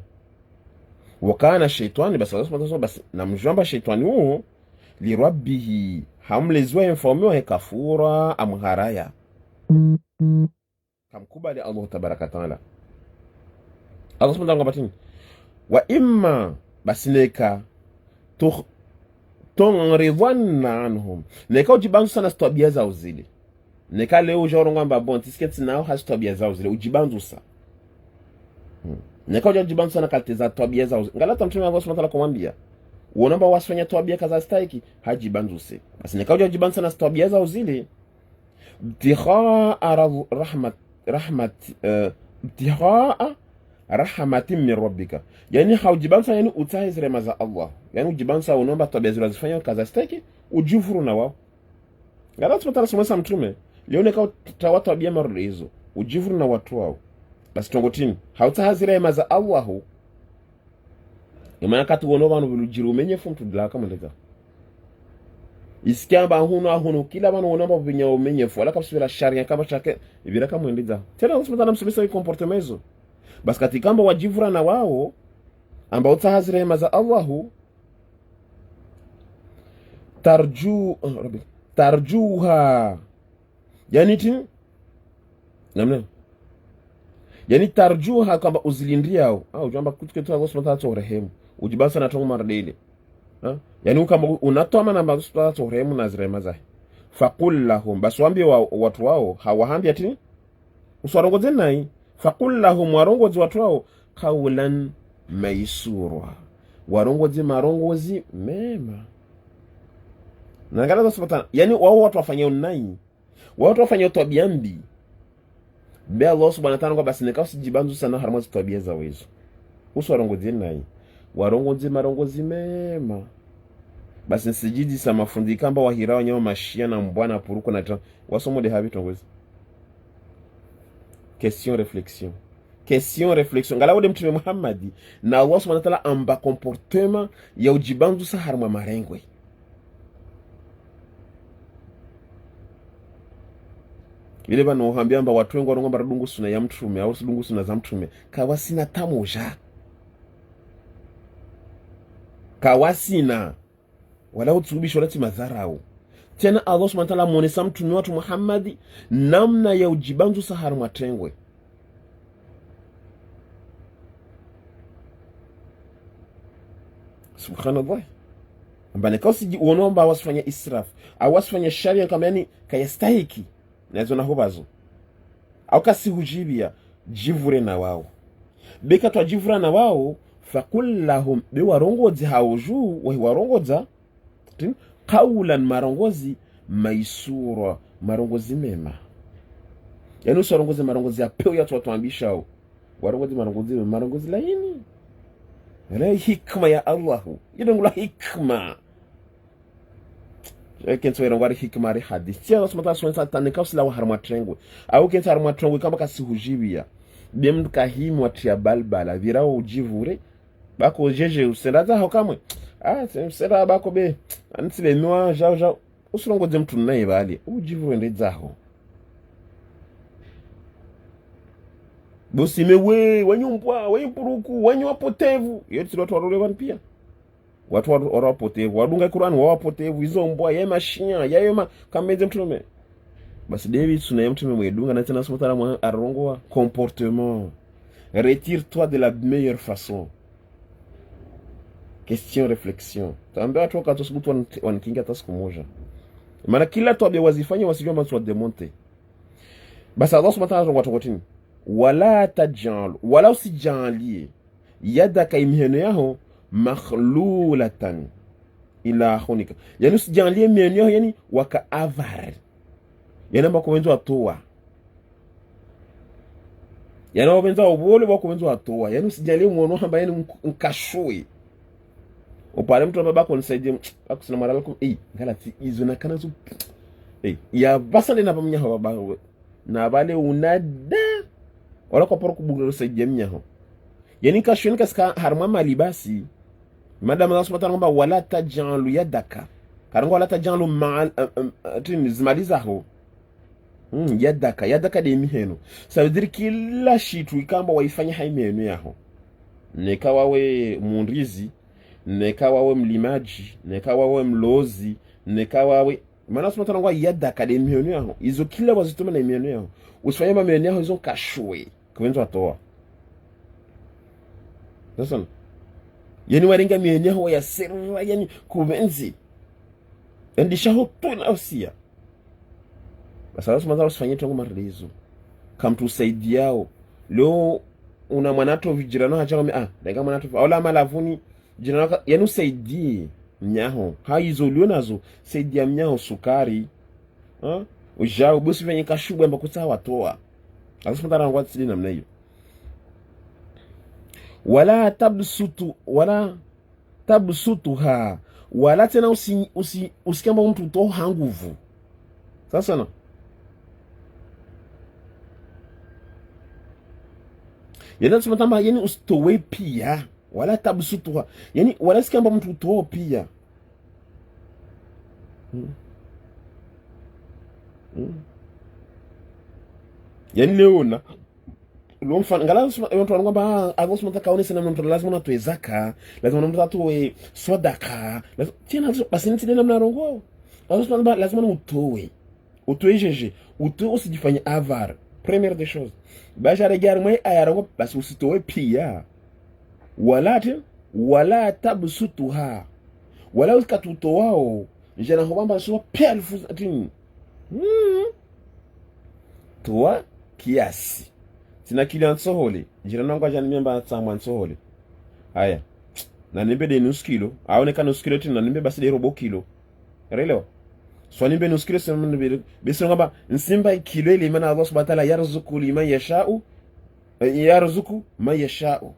Wakana shaitani, basa Allah subhanahu wa ta'ala basi namjamba shaitani huo li rabbihi, hamlezwa informiwa hekafura amharaya kamkubali Allah tabaraka ta'ala. Allah subhanahu wa ta'ala wa imma basi neka tongridwanna anhum, neka ujibanzu sana tabia zao zile. Neka leo ujaronga mba bon tisketi nao hasi tabia zao zile ujibanzu sa. Neka ujibanzu sana kalite za tabia zao. Ngalata mtume Allah subhanahu wa ta'ala kumwambia uonamba wasifanya tabia kaza stahiki hajibanzu se. Basi neka ujibanzu sana tabia zao zile ibtigha rahmatin min rabbika, yani haujibansa yani utahiz rema za Allah, yani ujibansa unomba tabia zilazofanya kaza staki ujufuru na wao. Ngala tumatala sumasa mtume leo neka tawa tabia marudi hizo ujufuru na watu wao. Basi tongotini hautahiz rema za Allah imana katu wono banu bilujiru menye fumtu dila kama ndeza iskamba hunu kila banu wonomba binya umenye fu ala kapsubira sharia kama chake ibira kama ndeza tena usimatala msubisa comportement hizo. Basi katikamba wajivura na wao ambao utahazi rehema za Allahu tarjuha yani ti namna yani tarjuha kwamba uzilindiao au jamba kutuketu Allah subhanahu wa ta'ala rehemu ujibasa na tongo mardele yani ukamba unatoma na Allah subhanahu wa ta'ala rehemu na rehema zake faqul lahum, basi waambie watu wao hawahambi ati uswarongoze nai faqul lahum, warongozi watu wao qawlan maisura, warongozi marongozi mema. Na ngala subhanahu, yani wao watu wafanyao nai watu wafanyao tabia mbi be Allah subhanahu wa ta'ala basi nekasi jibanzu sana haramazi tabia za wezo uswarongozi nai warongozi marongozi mema. Basi nsijidi sa mafundi kamba wahirawa nyama mashia na mbwana puruko na wasomo de habi tongozi. Question réflexion ngala wode mtume Muhammadi na Allah subhanahu wa ta'ala amba comportement ya ujibanzu sa harma marengwe. Ile bana uhambia amba watu wengi wanongomba dungu suna ya mtume au dungu suna za mtume kawasina tamoja kawasina wala utubisho lati madharau. Tena Allah subhanahu wa ta'ala muonesa mtume watu Muhammadi namna ya ujibanzu sa harma trengwe. Subhanallah. Mbane kausi uonomba wasifanya israf au wasifanya sharia kama yani kayastahiki na hizo na hobazo au kasi hujibia jivure na wao beka to jivura na wao faqul lahum bi warongozi hauju wa warongoza qawlan marongozi maisura, marongozi mema. Yani usarongozi marongozi ya peo ya watu ambishao warongozi marongozi laini wala hikma ya Allah yidongula hikma kenso yerongwari hikma ri hadith ya wasmata sonsa tanikafsila wa harma trengwe au kenso harma trengwe kama kasi hujibia bem kahim watia balbala virao ujivure bako jeje usenda za hokamwe sera bako be antsile noa jao usirongoze mtu naye bali ujivuende zaho bosime we wanyumbwa wanyimpuruku wanyapotevu yote watu warolewa pia watu wapotevu wadunga Qur'an wapotevu hizo mbwa ya mashinya yayo kameze mtume basi David sunaye mtume mwedunga na tena sumotara mwa arongoa comportement retire-toi de la meilleure façon. Question réflexion. Tambia watu wakati usibutu wanikinga hata siku moja. Maana kila tabia wazifanya wasijua mambo ya demonte. Basi Allah subhanahu wa ta'ala tini. Wala tajal, wala usijalie yadaka imiheno yao makhlulatan ila khunika. Yani usijalie miheno yao yani waka avar. Yani ambako wenzo atoa. Yani wabenza ubole wako wenzo atoa. Yani usijalie muono hamba yani nkashui. Upale mtu babako nisaidie akusina mara lako ngala izo nakana zu ya basale na bamnya ho baba na bale unada wala kwa poroku bugalo saidie mnya ho yani kashweni kaska harma mali basi madama Allah subhanahu wa ta'ala wala tajalu yadaka karango wala tajalu ma'al tin zimaliza ho yadaka de miheno saudiri kila shitu ikamba waifanya haimeno yaho nekawawe mundizi nekawawe mlimaji nekawawe mlozi nekawawe maana sema ngwa yadaka de miheno yaho izo kila wazituma na miheno yaho usifanye miheno yaho izo kashwe kwenzo atoa sasa yani warenga miheno yaho ya serra yani kubenzi endisha hoto na usia basi lazima mazao usifanye tongo marlizo kamtusaidiao leo una mwanato vijirano hacha daga mwanato wala malavuni jirano yani usaidie mnyaho haizo ulionazo saidia mnyaho sukari ujao bosi venye kashubwe mbakuta watoa lazima tara ngwa tsili namna hiyo wala tabsutuha wala tena usikamba mtu toa nguvu sasa na yana sema tamba yani usitowe pia wala tabsutuha yani wala sikamba mtu toa pia yani leona lo mfano ngala mtu anangomba agos mtu kaone sana mtu lazima unatoe zaka lazima mtu atoe sadaka tena basi niti ndio mnarongo agos mtu lazima utoe jeje utoe usijifanye avar première des choses baja regarde moi ayarongo basi usitoe pia wala tabsutuha wala uskatutoao jana hobamba so pelfu atini toa kiasi sina kile ansohole jirani wangu ajani memba tsamwa ansohole haya na nimbe de nusu kilo aonekana nusu kilo tena nimbe basi de robo kilo relewa so nimbe nusu kilo sema nimbe bisi ngamba nsimba kilo ile maana Allah subhanahu wa ta'ala yarzuku liman yasha'u yarzuku man yasha'u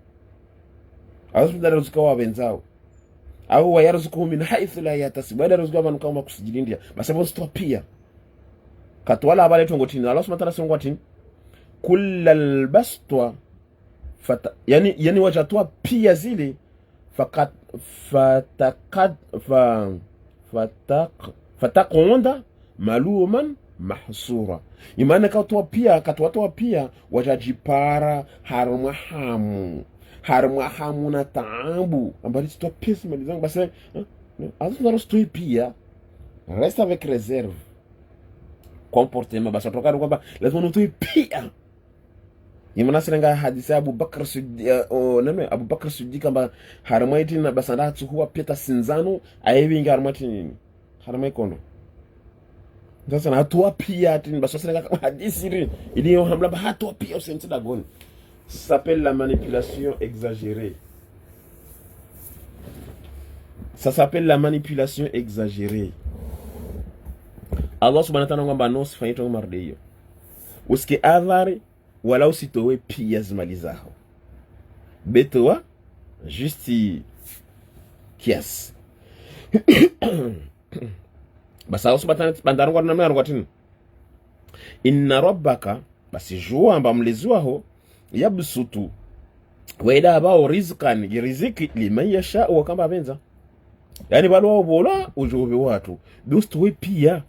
Allah subhanahu wa ta'ala wa benzao au wa yarzuku min haythu la yatasib baada rizqa man kama kusijilindia basi hapo stop pia katwala habari tongotini Allah subhanahu wa ta'ala songotini kullal bastwa yani wajatoa pia zile fatakonda maluman mahsura imana katwatoa pia wajajipara harmahamu na taabu ambali sitoa pesa malizangu basi azunaro stoi pia reste avec réserve comportement basi tokana kwamba lazima utoe pia imana sirenga hadisi Abu Bakr Siddiq kamba harmaiti na basanda tsuhuwa peta sinzano ayebinga harmaiti nini harmai kondo sasa na toa pia tin basi sirenga kama hadisi ri iliyo hamla ba toa pia usentida goni s'appelle la manipulation exagérée. Ça s'appelle la manipulation exagérée. Allah subhanahu wa ta'ala ngamba no sifanye to mardeyo uske avari wala usitowe pia zimalizaho betoa justi kiasi basa Allah subhanahu wa ta'ala bandarangwa na mwana ngwatini inna rabbaka basi jua amba mleziwaho yabsutu waida bao rizqan riziki liman yasha wa kamba benza yani balo bola ujobe watu dostoi pia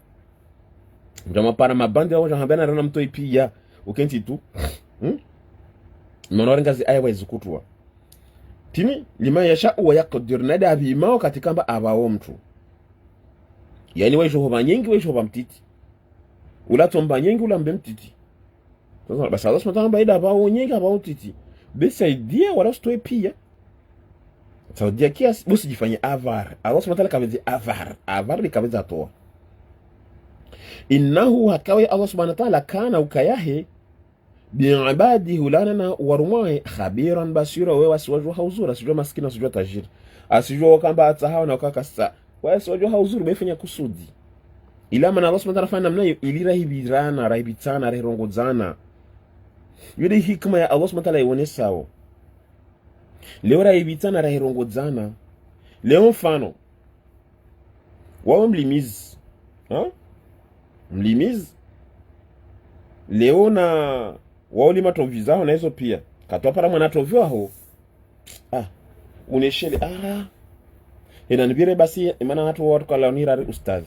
jama para mabandi au jama bana rana mtoi pia ukenti tu mnore ngazi aya wazikutwa tini lima yasha wa yaqdir nada bima katika mba abawo mtu yani wejo hoba nyingi wejo hoba mtiti ula tomba nyingi ula mbe mtiti sasa basi Allah subhanahu baida abawo nyingi abawo mtiti besaidia wala stoi pia saudia kiasi bosi jifanye avar Allah subhanahu kabezi avar ni kabeza toa innahu hakawi Allah subhanahu wa ta'ala kana ukayahe bi'ibadi hulana warumai khabiran basira wewe asiwajua hauzuri asijua maskini asijua tajiri asijua kamba atahawa na ukakasa wewe asiwajua hauzuri befanya kusudi ila maana Allah subhanahu wa ta'ala namna ilira hibirana rahibitana rahirongozana yule hikma ya Allah subhanahu wa ta'ala ionesao leo rahibitana rahirongozana leo mfano wao mlimizi mlimizi leo na wao lima tovizao na hizo pia katwa para mwana tovyo aho uneshele ina nibire basi maana watu watu kalonira ustadh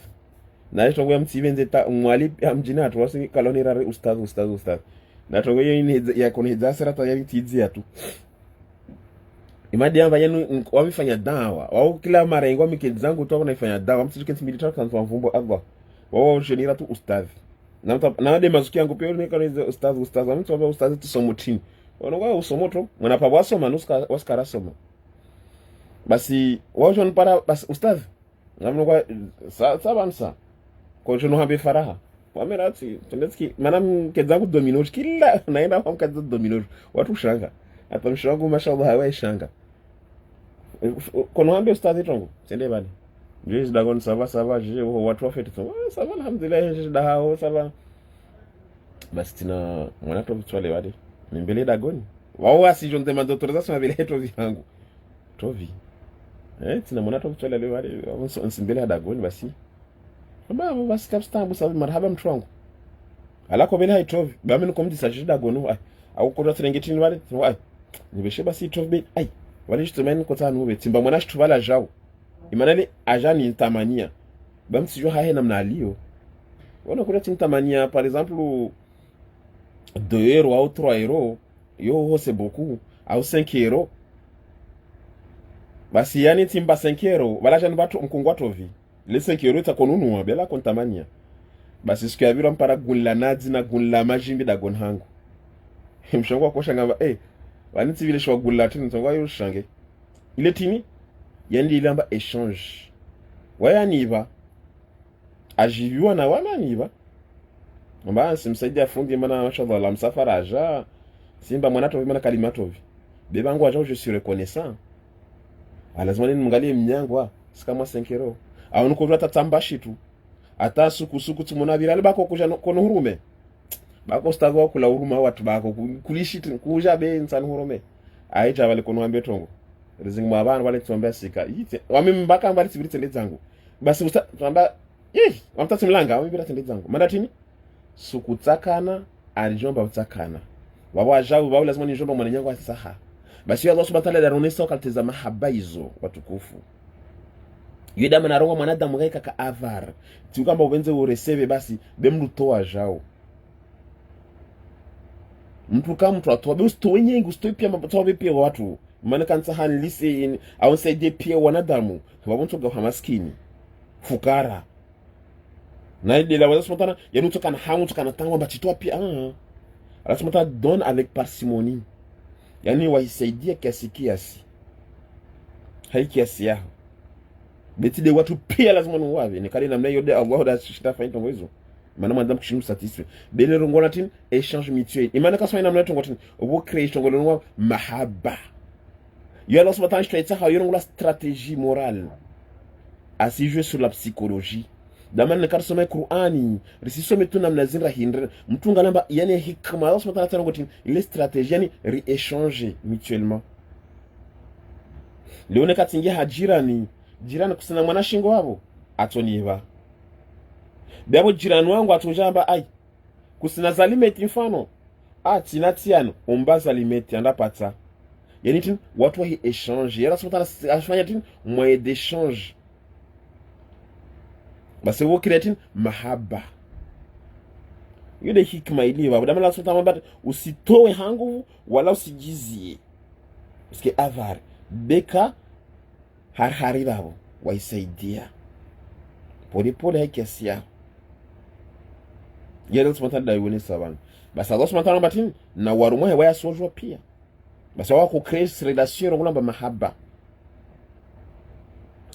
na hizo kwa mtivenze ta mwalimu amjina watu wasi kalonira ustadh na togoye ni ya kuniza sera ta yali tizia tu imadi amba yenu wamefanya dawa wao kila mara ingo mikizangu tu wanaifanya dawa mtike military kan mvumbo Allah wao shenira tu ustadh na de mazuki yangu pia ni kana ustadh mtu amba ustadh tusomotini wanakuwa usomoto mwanapa wasoma nuska waskara soma basi wao jon para basi ustadh ngamno kwa sabansa kwa jono hambe faraha wamerati tendeki maana mkezangu domino kila naenda kwa mkaza domino watu shanga hata mshangu mashallah hawa shanga kono hambe ustadh tongo sende bali Jezi dagon sava je watu wafeti tu sava alhamdulillah je dahao sava basi tina mwana to vitwale wadi mbele dagon wao asijonte autorisation mbele tovi yangu tovi tina mwana to vitwale le wadi mbele dagon basi basi kapstambu sababu marhaba mtu wangu alako mbele haitovi bami nikomdi sajida dagon au kwa trengetini wadi nibeshe basi tovi wale jitumeni kota nube timba mwana shtuvala jao imanali ajani tamania bam sijua hahe namna alio wana kuna tamania par exemple 2 euros au 3 euros yo c'est beaucoup au 5 euros basi yani timba 5 euros wala jani batu mkungwa tovi le 5 euros takonunu bela kontamania basi siku ya vile mpara gunla nadi na gunla majimbi da gonhangu mshangwa kwa shanga wani tivile shwa gunla tini tongwa yo shange ile tini yendi ilamba échange waya niba ajiviwa na wana niba mba simsaidia fundi mana mashallah la msafara aja simba mwanato mana kalimatovi bebangu aja je suis reconnaissant lazima ni mngalie mnyango sika mwa 5 euros au nuko hata tambashi tu ata suku tumona birale bako kuja kono hurume bako stago kula huruma watu bako kulishi kuja be nsana hurume aija wale kono ambe tongo rizing mabana wale tuambia sika yite wamembaka mbali tibiri tende zangu basi tuamba wamtati mlanga wamebira tende zangu mandatini sukutakana alijomba utakana wao ajao wao lazima ni jomba mwananyangu asaha basi Allah subhanahu wa ta'ala daronesa kalteza mahaba hizo watukufu yida manaronga mwanadamu gaika ka avar tukamba ubenze ureseve basi bemdu toa jao mtu kama mtu atoa be usto wenyengi usto pia matoa pia watu maana kansa hanlisi au saidie pia wanadamu wabonto ga maskini fukara na ile la wazo spontané yani utokana hamu tukana tangwa batitoa pia alafu mta donne avec parcimonie yani waisaidia kiasi hai kiasi yao beti de watu pia lazima nuwawe ni kali namna yode Allah da shita faida mwezo maana madam kishimu satisfait bele rongola tin échange mutuel imana kaswa namna tongo tin obo créer tongo no mahaba yo Allah subhanahu wa ta'ala ça yo la stratégie morale asi jouer sur la psychologie dama ne karsome Qur'ani risisome tu namna zinra hindra mtunga namba yani hikma Allah subhanahu wa ta'ala ngotin les stratégies yani rééchanger mutuellement leone katingia hajirani jirani kusina mwana shingo wabo atoniva babo jirani wangu atojamba kusina zalimeti mfano tinatiano omba zalimeti yani tin watu wa échange yala subhanahu afanya tin moyen d'échange basi wo creatine mahaba yule hikma iliwa badala la sota mabata usitoe hangu wala usijizie usikie avar beka harhari babo waisaidia pole pole hakiasi yao yele sumantana da yone saban basi Allah sumantana batin na warumo hewa ya sojwa pia basi wako create relation ngulamba mahaba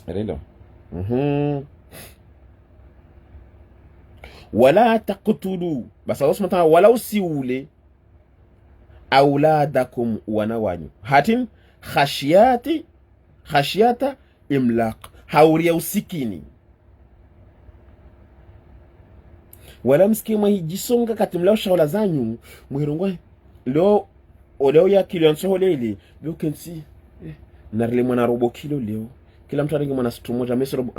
relo wala taqtulu basi Allah subhanahu wa ta'ala wala usiule auladakum wanawanyu hatin khashiyata imlaq hauria usikini wala msikima hijisonga katimlao shawla zanyu muhirongwa leo oleo ya kilo nsoholele leo kensi narile mwana robo kilo leo kila mtu aringi mwana situ moja meso robo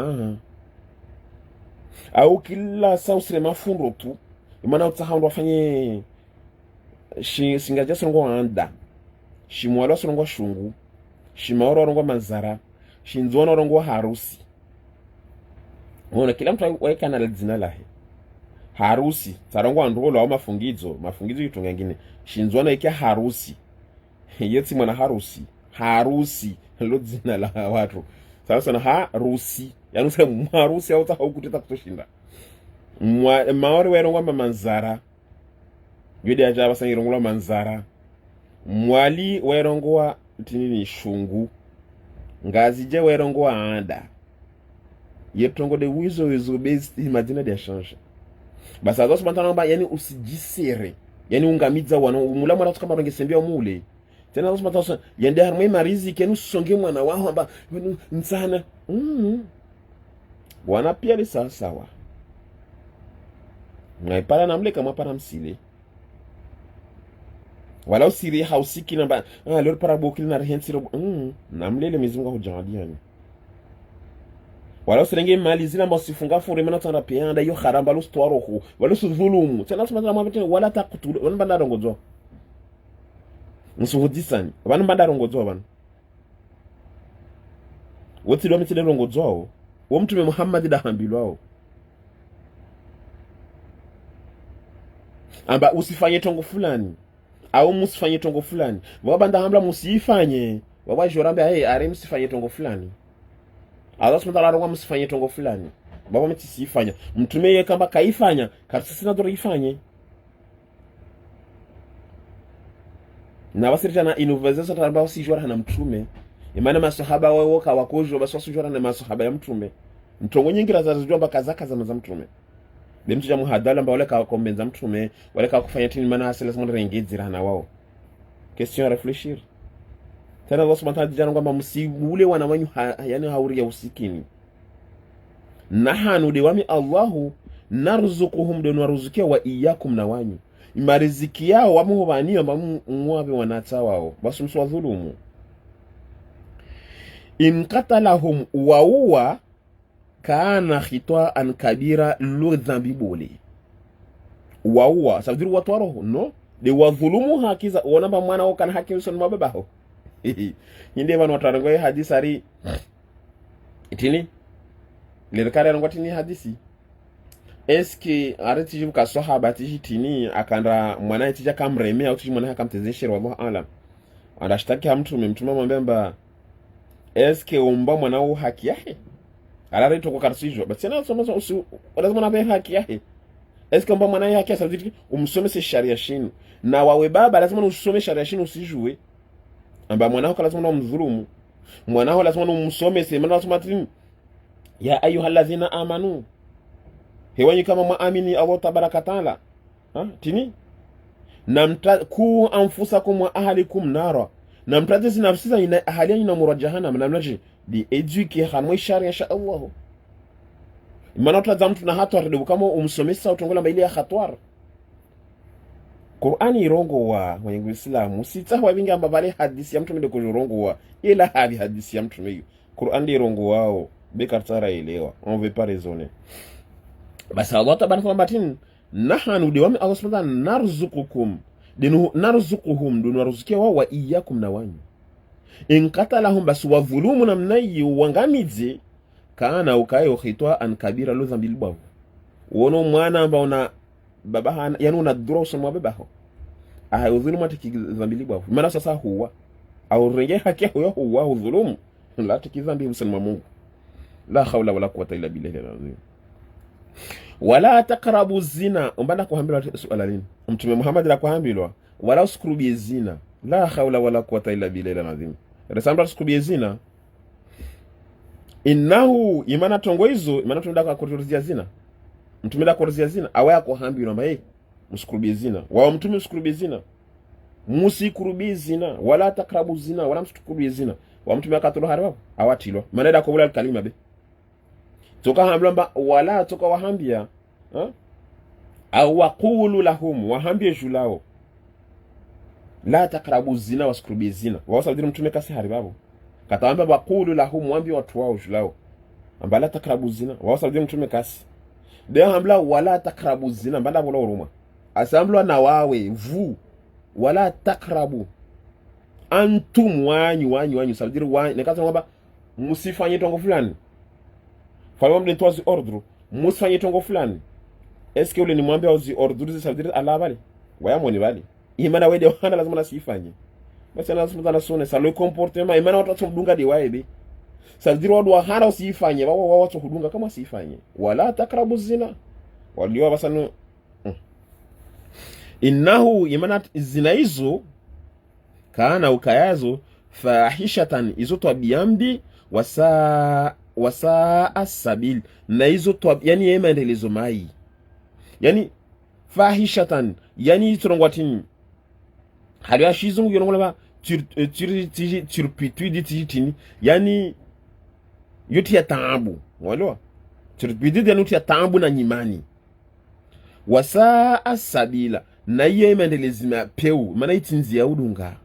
au kila saa usile mafundo tu imana utahandu wafanye singaja songo anda shimwalo songo shungu shimaoro rongo manzara shinzona rongo harusi ona kila mtu waika na zina lahe harusi tarongo andolo au mafungizo yitunga ngine shinzona ikia harusi yeti mwana harusi lo zina la watu sasa na harusi yani usema harusi au kuteta kutoshinda maori werongo manzara yudi ajaba sangi rongo manzara mwali werongo tinini shungu ngazi je werongo anda yetongo de wizo based imagine de change basa zoso bantana ba yani usijisere yani ungamidza wana mula mwana tukama rongesembia mule tena zoso bantana yende harmwe marizi kenu songe mwana wao amba nsana wana pia ni sawa ngaipala namle kama para msile wala usiri hausiki namba lor para bokili na rehensi ro namle le mizunga hujadiani wala usirenge mali zina mbasifunga fure mana tanda peanda yo kharamba lo stwaro ko wala usudhulumu tena usumana mwabete wala taqtulu wana banda rongozo nsuhudisani wana banda rongozo bana woti lo mitile rongozo wo mtume Muhammad da hambilwao amba usifanye tongo fulani au musifanye tongo fulani wabanda hambla musifanye wabajoramba are musifanye tongo fulani Allah subhanahu wa ta'ala musifanye tongo fulani baba mtisifanya mtume yeye kamba kaifanya kasisi na doro ifanye na wasirita na innovation taramba usijora na mtume imana masahaba wao kawakojo basi wasijora na masahaba ya mtume mtongo nyingi razazijwa bakazaka za mtume bemtu jamu hadala mba wale kawakombenza mtume wale kawakufanya tini mana asila simonde rengedzira na wao question à réfléchir tena Allah subhanahu wa ta'ala jana kwamba msiule wana wanyu yani hauri ya usikini nahanu de wami Allahu narzuquhum de narzukia wa iyyakum na wanyu imariziki yao wamuhobani amba mwabe wanata wao basi mswadhulumu in qatalahum wa huwa kana khita'an kabira lo dhambi bole wa huwa sabdiru watwaro no de wadhulumu hakiza wonamba mwana wao kana haki uson mababaho yinde bana watarango hadisi ari itini le kare ngoti ni hadisi eski arati jibu ka sahaba tijitini akanda mwana tija kamreme au tiji mwana akamtezeshera wa alam anashtaki mtume mwambemba eski umba mwana wao haki yake alare to ko karsijo basi na somo lazima na be haki yake eski umba mwana yake asaziti umsomese sharia shinu na wawe baba lazima usome sharia shinu usijue amba mwanao lazima umdhulumu mwanao lazima umsomese maana lazima tini ya ayyuhalladhina amanu hewanyi kama muamini Allah tabaraka taala tini ku anfusakum wa ahlikum nara namtazi nafsiza ina ahliyan na murajahana namnaji di eduke khamwe sharia insha Allah maana tazama tuna hatu ardu kama umsomesa utongola mbele ya khatwar Qur'ani irongo wa mwenye Uislamu sitawa vinga mbabale hadisi ya mtume ndiko irongo wa ila hadisi ya mtume Qur'ani irongo wao bekartara elewa on veut pas raisonner basi Allah tabaraka batin nahanu de wami Allah subhanahu narzuqukum dinu narzuquhum dunu narzukia wao wa iyyakum na wanyu in qatalahum basi wadhulumu namnayi wangamize kana ukayo khitwa an kabira lo dhambi libavu wono mwana amba una baba yani una dura usomwa babaho udhulumu atiki dhambi libavu maana sasa huwa au rejea haki huyo huwa udhulumu la atiki dhambi msalma Mungu la hawla wala quwwata illa billahi al-azim. Wala taqrabu zina umbana kuambiwa swala lini mtume Muhammad la kuambiwa wala uskurubi zina la hawla wala quwwata illa billahi al-azim. Resamba uskurubi zina innahu imana tongo hizo imana tunataka kuturizia zina mtume la kurizia zina awaya kuambiwa mba mskurubi zina wao mtume mskurubi zina musikurubi zina wala taqrabu zina wala mskurubi zina wa mtume akatolo harwa awatilo manada ko wala kalima be toka hamblamba wala toka wahambia au waqulu lahum wahambie julao la taqrabu zina waskurubi zina wao sabiri mtume kasi haribabo katamba waqulu lahum wambie watu wao julao amba la taqrabu zina wao sabiri mtume kasi de hambla wala taqrabu zina mbanda bola uruma asamblo na wawe vu wala taqrabu antum wanyu sabiri wanyu nekata ngomba musifanye tongo fulani kwa mde tozi ordre musifanye tongo fulani eske ule ni mwambia uzi ordre sabiri ala bali wayamoni bali imana wede wana lazima nasifanye basi lazima nasone sa le comportement imana watu mdunga de waebe sabiri wadu hana usifanye wao watu hudunga kama usifanye wala taqrabu zina walio basanu innahu imana zina hizo kana ukayazo fahishatan izo tabiambi wasa asabil na hizo yani yemaendelezo mai yani fahishatan yani turongwatini hali ya shizungu yongola ba turpitude titini yani yuti ya taabu walewa turpitude yani yuti ya taabu na nyimani wasa asabila na yemaendelezo mapeu maana itinzi ya udunga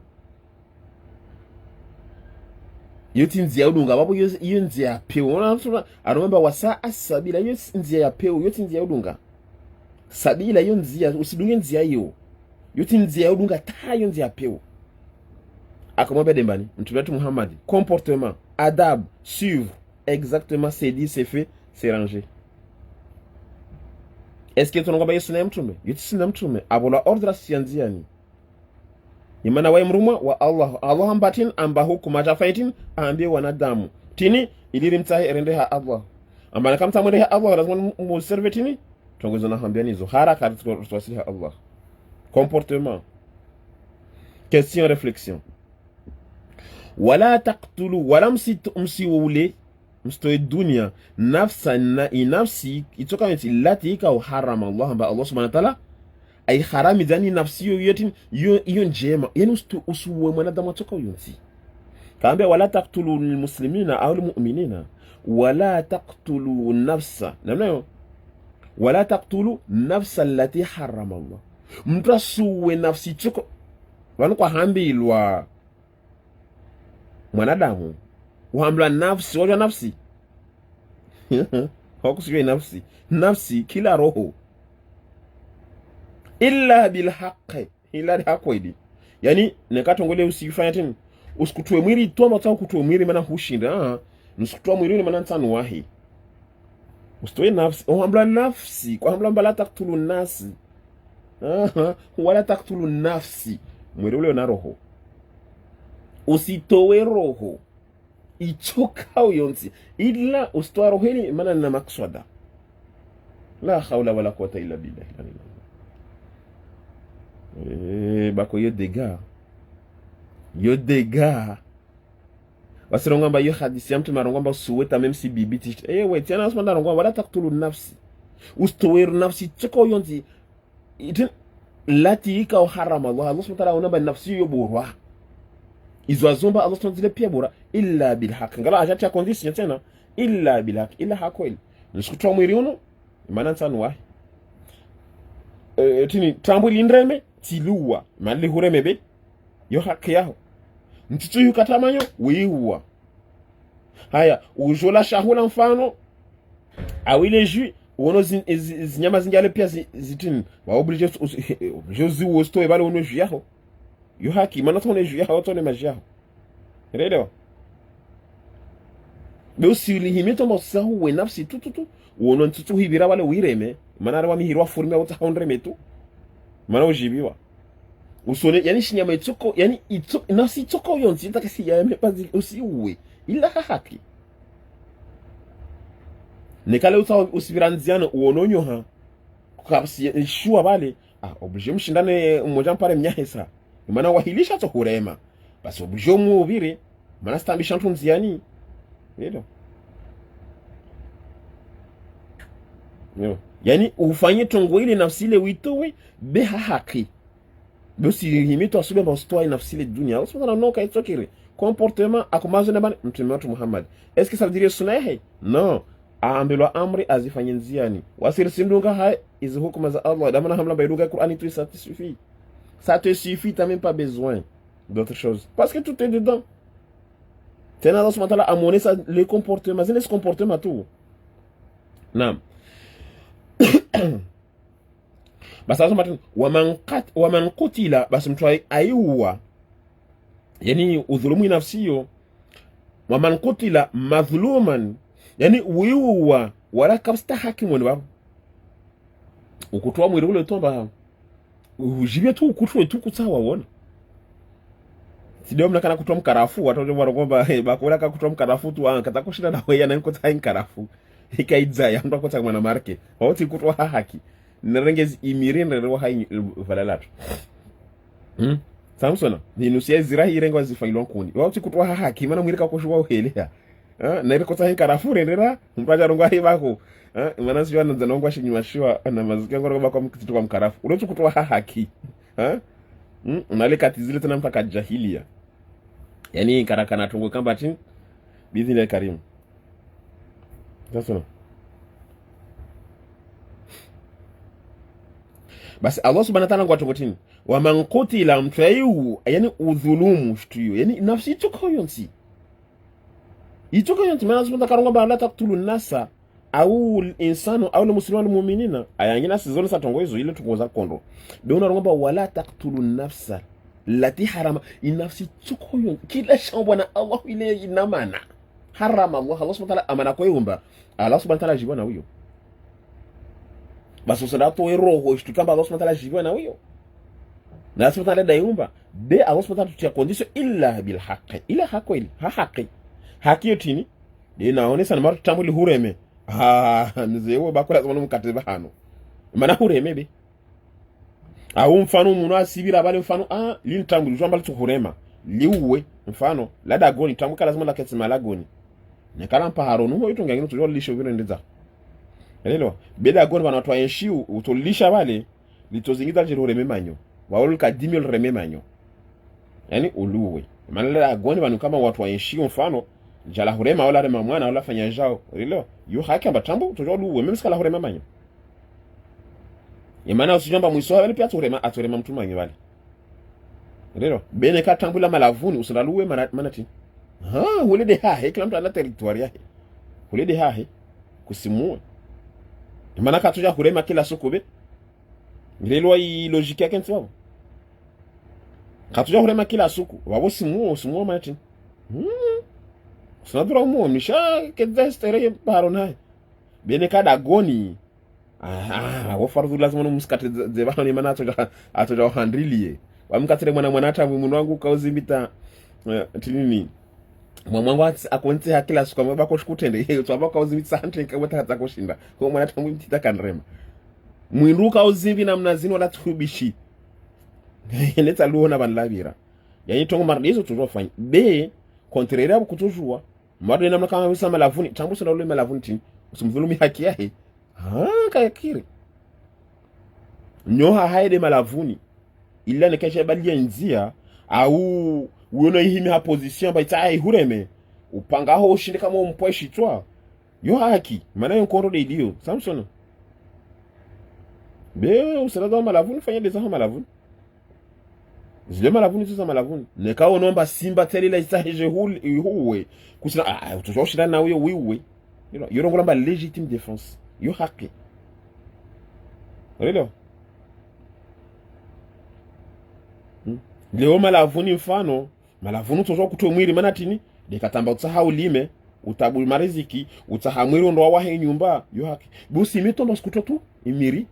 yoti nzia udunga babu iyo nzia peu ona aromba wasa asabila iyo nzia peu yoti nzia udunga sabila iyo nzia usidunge nzia hiyo yoti nzia udunga ta iyo nzia peu akomba dembani mtume wetu Muhammad comportement adab suivre exactement c'est dit c'est fait c'est rangé est-ce que tunongoba Yesu na mtume yoti sina mtume abola ordre sianziani imana wa mrumwa wa Allah ambatin amba hukuma tafaitin ambie wanadamu tini iliri mtahi erendeha Allah ambana kamta mwendeha Allah lazima muserve tini tongozo na hambia nizo haraka tutwasiliha Allah comportement question réflexion wala taqtulu wala msiwule mstoe dunia nafsa na inafsi itoka mti lati ka harama Allah amba Allah subhanahu wa ta'ala ay harami dani nafsi yoyotin yo njema yani usuwe mwanadamu atoka yonsi kaambia wala taqtulu almuslimina aw almu'minina wala taqtulu nafsa namna wala taqtulu nafsa allati harama Allah mtasuwe nafsi choko wanu kwa hambilwa mwanadamu uhambla nafsi wajua nafsi hakusiwe nafsi kila roho illa bil haqqi illa haqqi yani nekatongole usifanya tena usikutwe mwili toma tao kutwe mwili maana hushinda nusikutwa mwili maana nsanu wahi ustoe nafsi uhambla nafsi kwa hambla mbala taqtulu nasi wala taqtulu nafsi mwili ule na roho usitowe roho ichoka uyonsi illa ustoa roho hili maana na maksada la hawla wala quwwata illa billah bako yo dega wasirongamba yo hadisi ya mtu marongamba suweta même si bibiti we tiana asmanda rongamba wala taqtulu nafsi ustoweru nafsi choko yonzi itin lati ika harama Allah subhanahu wa ta'ala unamba nafsi yo borwa izo azomba Allah subhanahu wa ta'ala pia bora illa bil haqq ngala ajati ya condition tena illa bil haqq illa hakweli nisikutoa mwili uno maana nsanu wahi tini tambu lindreme tiluwa mali hureme be yo haki yao mtutu yukatamanyo wiwa haya ujola shahula mfano awile jui uono zinyama zingale pia zitini wa oblige jozi uostoe bale uno jui yao yo haki mana tone jui yao tone maji yao elewa be usilihimito masahu we nafsi tu uono ntutu hibira wale wireme manara wa mihirwa furme wata hondreme tu mana ujibiwa usone yani shinyama itoko yani itoko nafsi itoko yonzi takasi ya mepazi usiwe ila haki nekale uta usiviranziana uononyo ha kapsi shua bale oblige mshindane mmoja mpare mnyahesa mana wahilisha to hurema basi oblige mubire mana stambisha ntunziani ndio yani ufanye tongo ile nafsi ile witowe be haki bosi himito asube mbastoa nafsi ile dunia usipata noka itokire comportement akomazo na bana mtume wetu Muhammad est-ce que ça veut dire sunahe non aambelwa amri azifanye nziani wasiri simdunga hai hizo hukuma za Allah damana hamla baiduga Qur'ani tu ça te suffit t'as même pas besoin d'autre chose parce que tout est dedans tena Allah subhanahu wa ta'ala amone ça les comportements c'est les comportements tout naam basi asema waman qutila basi mtu aiua yani udhulumu nafsiyo waman qutila madhluman yani uiua wala kabsta hakimu ni babo ukutoa mwili ule tomba ujibia tu ukutwe tu kutsawa wona sidio mnakana kutoa mkarafu watu barogomba bakora ka kutoa mkarafu tu ankata kushina na weya na nkota inkarafu ikaidza ya ndo kota mwana marke hoti kutoa haki nerengezi imirinde ro hayi valalatu Samsona ni nusia zirahi irengo zifailwa kuni wati kutoa haki mana mwirika koshwa uhelea na ile kota inkarafu rendera mpaja rongo hayi bako mana sio anza nongwa shinywa shwa na mazikia ngoro bako mkitu kwa mkarafu uletu kutoa haki unale katizile tena mpaka jahilia yani karakana tungo kamba tin bizine karimu sasa basi Allah subhanahu wa ta'ala ngwato ngotini wa man qutila mtayu yani udhulumu shtuyo yani nafsi itoko yonsi maana subhanahu karonga ba la taqtulu nasa au insanu au muslimu mu'minina ayangina sizona satongo hizo ile tukoza kondo be unaronga wala taqtulu nafsa lati harama inafsi itoko yonsi kila shamba na Allah ile inamana harama Allah subhanahu wa ta'ala amana koyumba Allah subhanahu wa ta'ala jibana huyo basi usadato eroho ishtukamba Allah subhanahu wa ta'ala jibana huyo na subhanahu wa ta'ala dayumba be Allah subhanahu wa ta'ala tutia condition illa bil haqqi ila haqi haki yotini de naonesa na mara tambuli hureme mzewe bakola zama mukateba hano mana hureme be au mfano umuntu asibira bale mfano lini tambuli jwamba hurema liuwe mfano lada goni tambuka lazima lakati malagoni nekala mpaharo nuho yitu ngangino tujo lisho vile ndeza elelo beda goni bana watu waenshiu utolisha bale litozingiza jero rememanyo waolu ka 10000 rememanyo yani uluwe manala goni banu kama watu waenshiu mfano jala hurema wala rema mwana wala fanya jao elelo yu haki ambatambo tujo luwe mimi sikala hurema manyo yemana usijamba mwiso wale pia aturema mtu manyo wale elelo bene katambula malavuni usandaluwe manati hule de hahe kila mtu ana territoire yake hule de hahe kusimua maana katuja kurema kila siku be ngelwa i logique yake ntwa katuja kurema kila siku wabo simua manati sunadura mu misha kedestere barona bene kada goni wo fardu lazima muskate zebana ni maana atoja handrilie wamkatire mwana hata mumuntu wangu kauzimbita tinini mwangu akonte hakila siku amaba koshikutende yeye twaba kauzimbita hante kabota hata kushinda kwa mwana tangu mtita kanrema mwinduka uzimbi na mnazini wala tubishi neta luona banlabira yani tongo mardizo tuzofanya be contraire abo kutujua mado namna kama bisa malavuni tangu sana ule malavuni tin usimdhulumi haki yake kayakiri nyoha haide malavuni ila nekesha balia nzia au uona himi ha position ba itai hureme upanga ho ushinde kama umpweshi twa yo haki maana yo kondo idio Samson be usalaza malavuni fanya desa malavuni zile malavuni tuza malavuni nekao nomba simba telila isaje huwe kusina utoshoshira na uyo wiwe yo ngolamba legitime défense yo haki relo leo malavuni mfano malavuni tozo kutoa mwili maana tini dekatamba utsahau lime utabu mariziki utahamwiri ndo wahe nyumba yo haki busi mitondo skutotu imiri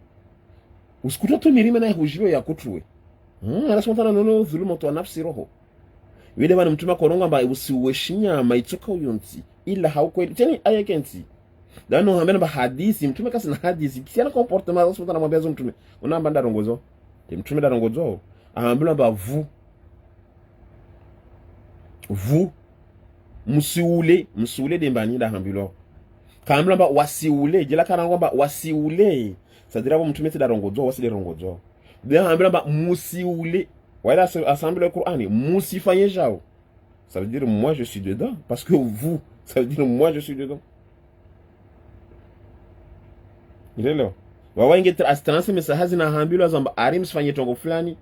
uskutotu mirime na hujio ya kutruwe anasema nono dhuluma to nafsi roho wile bana mtuma koronga mba usiweshinya maitoka uyonti ila hauko tena ayekenti dano hambena ba hadithi mtume kasi na hadithi kisiana comportement anasema anamwambia mtume unaamba ndarongozo mtume ndarongozo ahambula ba vous msiule dembani da hambilo kambula ba wasiule jela kana ngomba wasiule sadira bo mtume tidarongozo wasile rongozo de hambula ba musiule wala assemble le Coran musifanye jao ça veut dire moi je suis dedans parce que vous ça veut dire moi je suis dedans ilelo wawange astranse mesahazi na hambilo zamba arim sifanye tongo fulani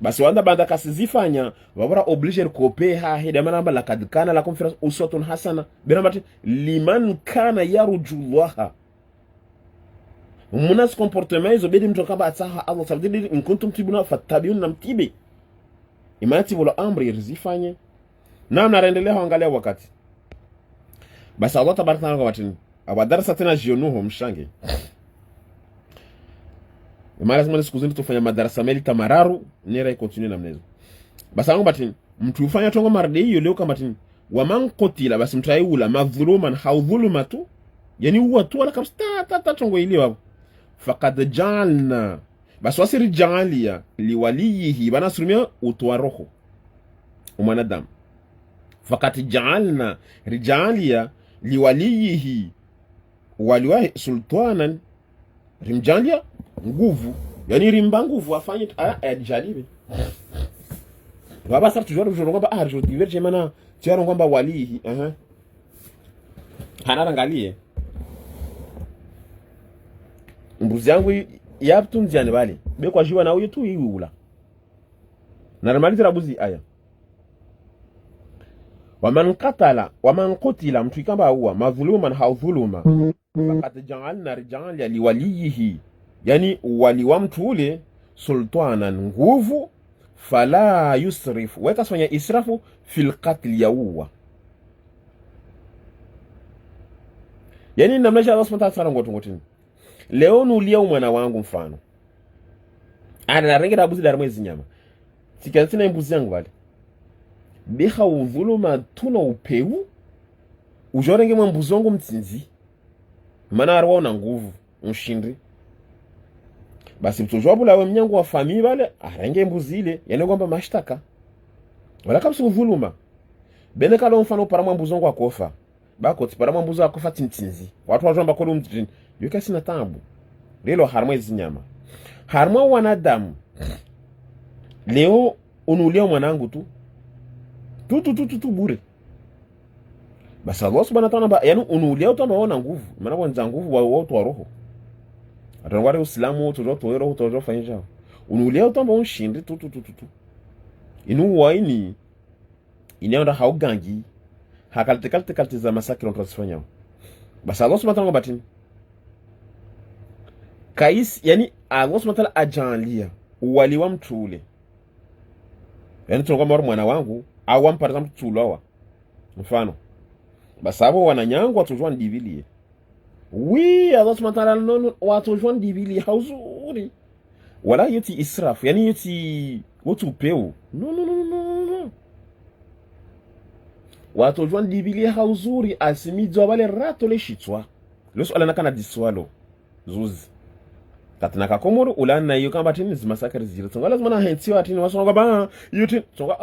basi wanda banda kasizifanya wabara obliger kope ha heda manamba la kadkana la conference uswatun hasana benambati liman kana yarjullaha munas comportement izo bedi mtu kaba atsaha Allah sabdili in kuntum tibuna fattabiun namtibi imati wala amri irzifanye namna rendelea angalia wakati basi Allah tabaraka taala watini abadarasa tena jionuho mshange mara zima siku zindi tufanya madarasa meli tamararu nira continue namna hizo basi ango batini mtu ufanya tongo marde hiyo leo kama batini wa man qutila basi mtu ayula madhuluman haudhulumatu yani huwa tu wala kabisa ta tongo ile wapo faqad ja'alna basi wasiri ja'alia liwalihi bana surumia utwa roho umanadamu faqad ja'alna rijalia liwalihi waliwahi sultanan rimjalia nguvu yani rimba nguvu afanye ajalibe baba sasa tujua kwamba arjo diverge mana tiaro kwamba walihi hanarangalie mbuzi yangu yaptu njiani bali be kwa jiwa na huyo tu iula normalize rabuzi aya waman qutila mtu kamba huwa madhuluman haudhuluma faqad ja'alna rijalan liwalihi yani wali wa mtu ule sultanan nguvu fala yusrif weka sonya israfu fil qatl yawa yani namnaja Allah subhanahu wa ta'ala ngotongotini leo nulia mwana wangu mfano ana rengera buzi la mwezi nyama sikantina imbuzi yangu wale biha udhuluma tuna upeu ujorenge mbuzi wangu mtsinzi maana arwa na nguvu mshindri basi mtojwabu la mnyango wa famii wale arenge mbuzi ile yani kwamba mashtaka wala kabisa udhuluma bene kala mfano para mbuzi wangu akofa bako tipara mbuzi akofa tintinzi watu wajomba ko lumtini yuka sina tambu lelo harma izinyama harma wanadamu leo unulia mwanangu tu bure basi Allah subhanahu wa ta'ala yani unulia utaona nguvu maana wanza nguvu wa watu wa roho atangware uislamu tuzo roho tuzo fanya unulia utaona unshindi tu inu waini inaenda haugangi hakalite za masakira tunasifanya basi Allah subhanahu wa ta'ala batini kais yani Allah subhanahu wa ta'ala ajalia wali wa mtu ule yani tunakwamba mwana wangu au wampa par exemple tulawa mfano basi hapo wananyangu watujua ndivilie Allah subhanahu wa ta'ala nono watujua ndivilie hauzuri wala yeti israf yani yeti watu peu no watujua ndivilie hauzuri asimidzo wale rato le shitwa leso alana kana diswalo zuzi katina kakomoro ulana hiyo kama tini zimasakari zile tonga lazima na hentiwa atini wasonga ba yuti tonga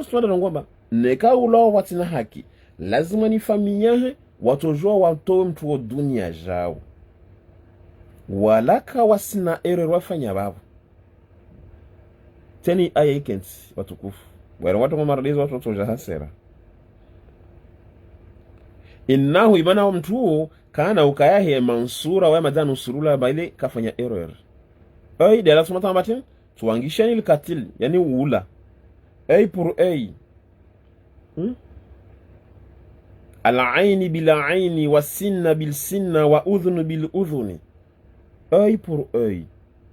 tsona ngomba neka ulo watina haki lazima ni familia watojua watoe mtu wa dunia jao walaka wasina error wafanya babu teni ayekens watukufu wale watu kama maradizo watu toja hasera innahu ibana mtu kana ukayahe mansura wa madanu usurula baile kafanya error ay de la sumata matin tuangishani alkatil yani ula ay pour ay al-ayn bil-ayn was-sinna bil-sinna wa udhun bil-udhun ay pour ay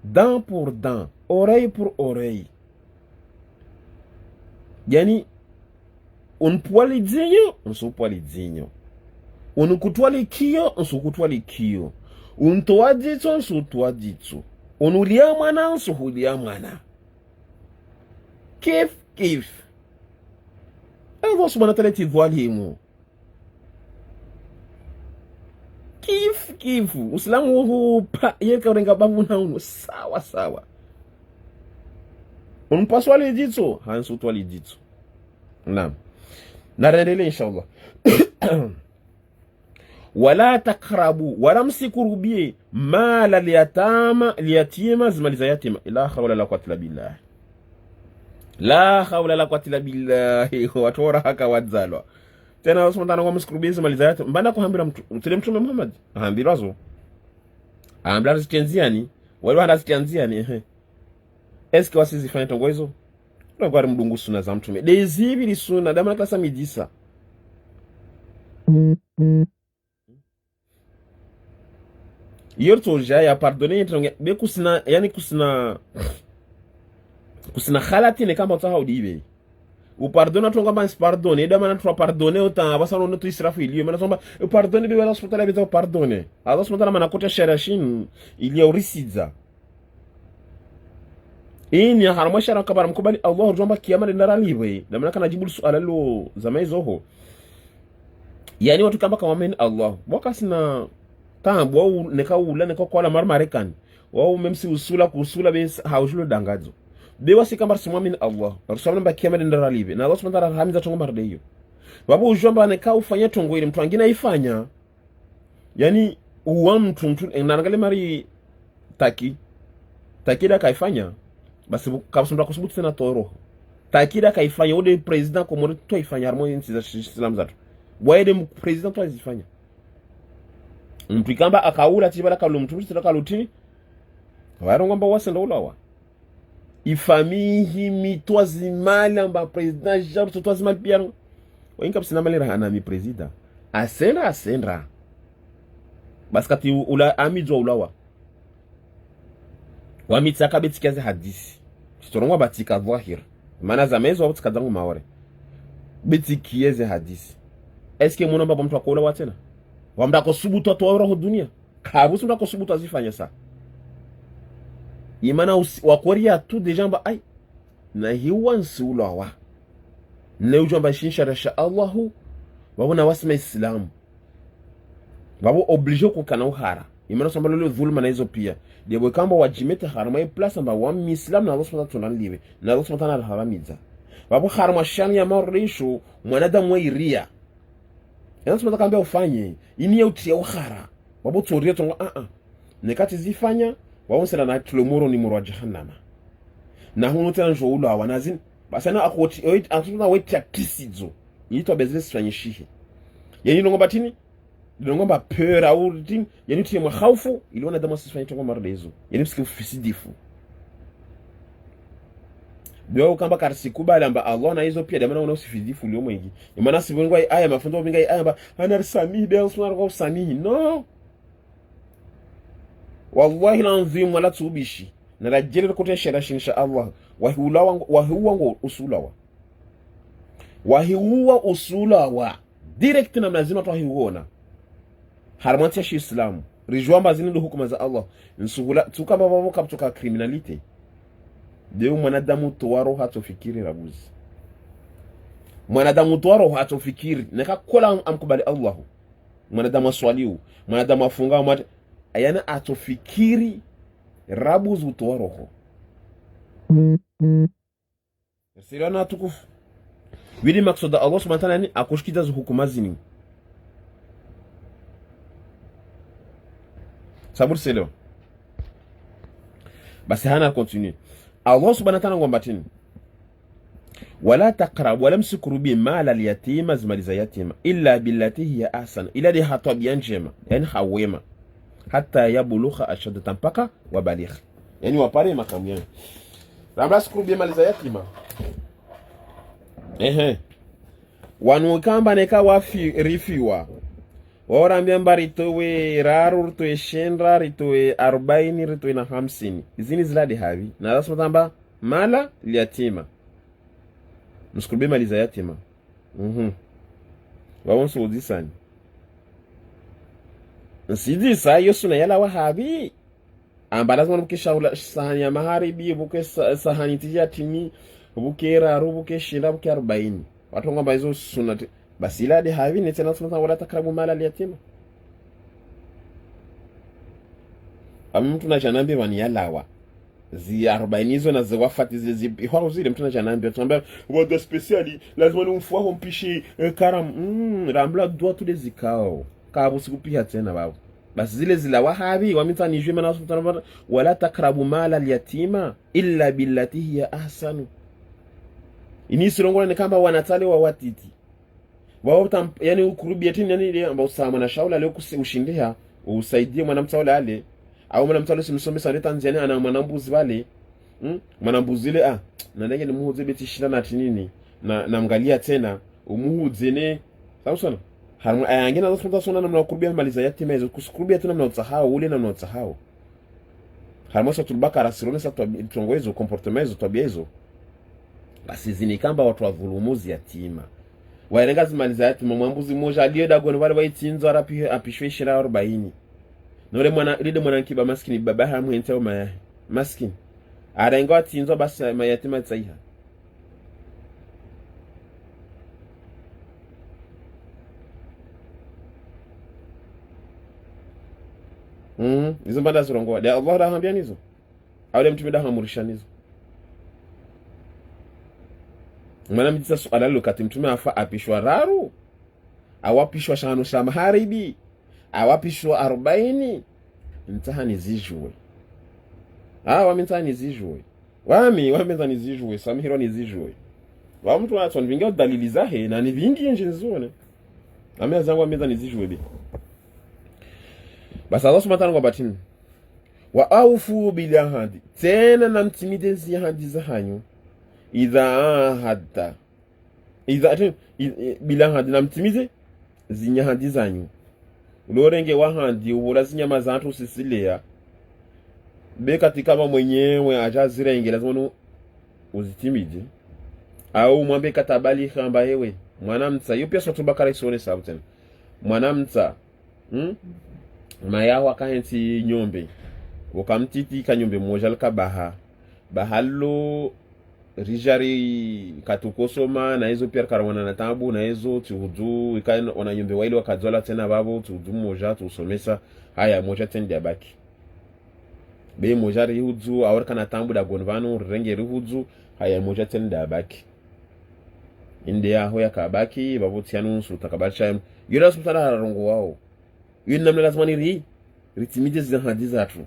dent pour dent oreille pour oreille yani un poil dinho un sou poil dinho unukutwali kio nsukutwali kio, untoa jitso nsutoa jitso, unulia mwana nsuhulia mwana, kif kif. Allah subhanahu wa ta'ala tidhalimu kif kifu. Uislamu huu yeka urenga babu na unu sawa sawa. Unpaswali jitso hansutwali jitso. Naam, naendelea inshallah. Wala takrabu, wala msikurubie mala liyatima, zimali za yatima. La hawla la quwwata illa billah, la hawla la quwwata illa billah. Watora haka wadzalwa tena wasomtana kwa msikurubie zimali za yatima. Mbana kuhambira mtume Muhammad ahambirazo ahambira zitenziani wale wana zitenziani eske wasizifanya tongo hizo kwa mdungu suna za mtume dezivi li suna dama klasa midisa. Yorto jaya pardonner tonge be kusina, yani kusina khalati ne kamba taha udibe u pardona tonga ba pardonner dama na tro pardonner uta basano no tu israfu ilio mana somba pardonner be wala spotala be pardonner Allah subhanahu wa ta'ala mana kota sharashin ilio risiza ini harama shara kabara mkubali Allah jomba kiyama ndara liwe dama kana jibu suala lo zamai zoho. Yani watu kamba kama men Allah wakasina tambo au neka ula neka kwa la marmarekani wao memsi usula kusula be haujulo dangazo be wasi kamba sumamini Allah rasulullah mba kiyama ndara liwe na Allah subhanahu wa ta'ala hamiza tongo marde hiyo babu ujomba neka ufanya tongo ile mtu angina ifanya. Yani uwa mtu nanangale mari takida kaifanya basi kabusumba kusubutu tena toro takida kaifanya ode president komori to ifanya harmoni nchi za Islam zatu waede president to azifanya mtu kamba akaula tibala kalumtu tira kaluti warongomba wasenda ulawa ifamihi mitwazimali amba president jaru twazimali piano wainga bisina malera ana mi president asendra basi kati ula amijwa ulawa wamitaka betikaze hadisi sitorongwa batika dhahir maana zamezo wabutika zangu maore betikieze hadisi. Eske mwana baba mtu akola watena wamda ko subutu atwara ho dunia kabusu mda ko subutu azifanya sa imana wakoria tu dejamba ai na hiwa nsulawa ne ujomba shinsharisha Allahu wabona wasima Islam wabo oblige ko kana uhara imana samba lolo dhulma na hizo pia debo kamba wajimete harama e place amba wa Islam na Allah subhanahu wa ta'ala liwe na Allah subhanahu wa ta'ala haramiza wabo harama shani ya marisho mwanadamu iria yana subhanahu kamba ufanye ini ya utia uhara wabo toria tonga nekati zifanya wabo sala na tulomoro ni moro jahannama na hunu tena njo ulo awanazin basana akoti atuna weti akisizo yitwa business fanyishihe yani ngomba tini ngomba peur au tin yani tie mahaufu iliona dama sifanye tongo mardezo yani msiku fisidifu ndio kamba karsikubali amba Allah na hizo pia dama na usifidifu leo mwingi imana sivungwa aya mafundo minga aya amba anarsamih de usmar kwa samihi no wallahi lanzim wala tubishi na rajele kote sharashi insha Allah wahiuwa usulawa direct na lazima tuhiuona harmantia shi Islam rijwamba zinindo hukuma za Allah nsugula tukamba babo kaptoka criminality deu mwanadamu tuwaro hatofikiri rabuzi mwanadamu tuwaro hatofikiri neka kola amkubali Allah mwanadamu aswaliu mwanadamu afunga mwana ayana atofikiri rabuzi utuwaroho sirana tukufu wili maksoda Allah subhanahu wa ta'ala ni akushikiza hukuma zini sabur selo basi hana continue Allah subhanahu wa ta'ala ngombatini wala taqrabu wala msikurubi mala al-yatima zimali za yatima illa billati hiya ahsan ila di hatabiyan jema yani hawema hatta yabulugha ashadda mpaka wabaligh yani wapare makamu yangu labda sikurubi mali za yatima wanu kamba neka wafi rifiwa Orambia mbari towe raru ritowe shendra ritowe 40 ritowe na 50 izini ziladi havi na rasma tamba mala liyatima msikurubi mali za yatima wawonsu udisani nsidi sa hiyo suna yala wahabi amba lazima buke shaula sahani ya magharibi buke sahani tija tini buke raru buke shinda buke 40 watu ngamba hizo suna basi ila de havi ni tena sunna wala takrabu mala yatima mtu na chanambi wani yalawa zi 40 hizo na ziwafati zipi hao zile mtu na chanambi tunambia wada speciali lazima umfuaho mpishi karam rambla doa tu zikao kabu sikupia tena babu basi zile zila wahabi wamita nijwe mana sunna wala takrabu mala yatima illa billati hiya ahsanu ini sirongola ni kamba wanatale wa watiti wao yani ukurubia tini yani ile ambao sama na shaula leo ushindia usaidie mwanamtawala ale au mwanamtawala simsome sana Tanzania ana mwanambuzi wale mwanambuzi ile na ndege ni muhuze beti shida na tinini na mgalia tena umuhuze ne sawa sana harmu ayangena zo funta sona namna kurubia maliza yatima hizo kusukurubia tena namna utsahau ule namna utsahau harmu sa tulbakara sirone sa tongo hizo comportement hizo tabia hizo basi zinikamba watu wa dhulumuzi yatima waerenga zimaliza yatima mwambuzi mmoja alienda goni wale waitsinzo arapi apishwe 40 nore mwana lide mwana nkiba maskini baba hamu ente oma maskini arenga atsinzo basi mayatima tsaiha hizo mbanda zirongoa ya Allah rahambia nizo au mtume da hamurisha nizo mwana mjisa suala lokati mtume afa apishwa raru awapishwa shano sha maharibi awapishwa 40 ntahani zijwe wamintani zijwe wamintani zijwe samihiro ni zijwe wa mtu wa tsoni vingi dalili zahe na ni vingi nje nzone amea zangu wamintani zijwe bi basa Allah subhanahu wa batini wa aufu bil ahadi tena na mtimide zi ahadi za hanyu idha bila hadi na mtimize zinyahadi zanyu ulorenge wahandi ubura zinyama zantu usisilea be katika kama mwenyewe ajazirenge lazima uzitimide au mwambe katabali khamba yewe mwanamtsa hiyo pia sotu bakara isone sabten mwanamtsa mayawa kaenti nyombe ukamtiti kanyombe moja likabaha bahalo rijari katukosoma na hizo pia karwana na tabu na hizo tuhudu ikaina wananyumbe waili wakadzola tena babo tuhudu moja tusomesa haya moja tende abaki be moja rihudu awarka na tambu da gonvano renge rihudu haya moja tende abaki india hoya kabaki babo tianu sutakabalisha yura sultana harongo wao yuna mna lazima ni ritimide zihadiza tu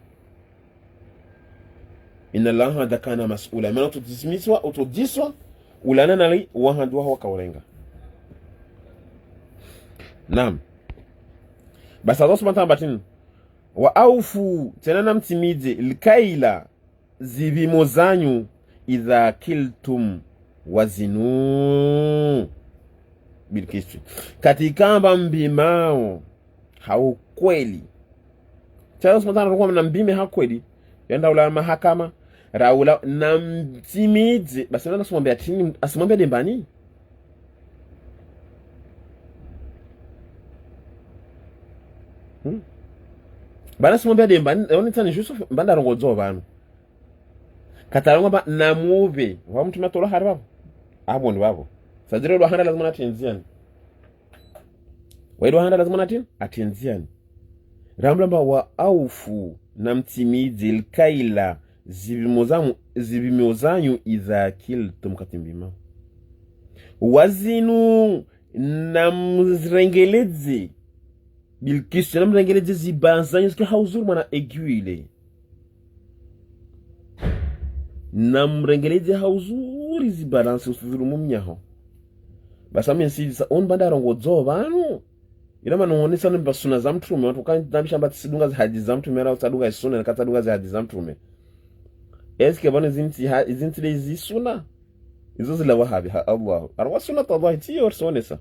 inna allaha dakana mas'ula maana tutisimiswa utodiswa ulana nali wahandwa wakaurenga naam basi Allah subhanahu wa ta'ala wa aufu tena namtimide likaila zibimo zanyu idha kiltum wazinu bilkisti katika mbimao haukweli tena subhanahu wa ta'ala mbime hakweli yenda ula mahakama raula na mtimidze basi nana asomwambia tini asimwambia dembani bana simwambia dembani onitani Yusuf mbanda rongodzo banu katalonga ba namuve wa mtu matolo hari babo aboni babo sadire lo handa lazima natenziani waido handa lazima natin atenziani ramlamba wa aufu na mtimidze lkaila zibimo zanyu idha kiltum katimbima wazinu na mrengeleze bilkisu na mrengeleze zibanzanyu zike hauzuru mwana eguile na mrengeleze hauzuri zibalansi usuzuru mumnyaho basa mensidi on banda rongodzo banu ila manone sana mbasuna za mtume watu kan dambisha mbati sidunga za hadithi za mtume au sadunga isuna na katadunga za hadithi za mtume eske bana zinti lezi suna izo zila wahabi Allah arwa suna tallahi tiyo sonesa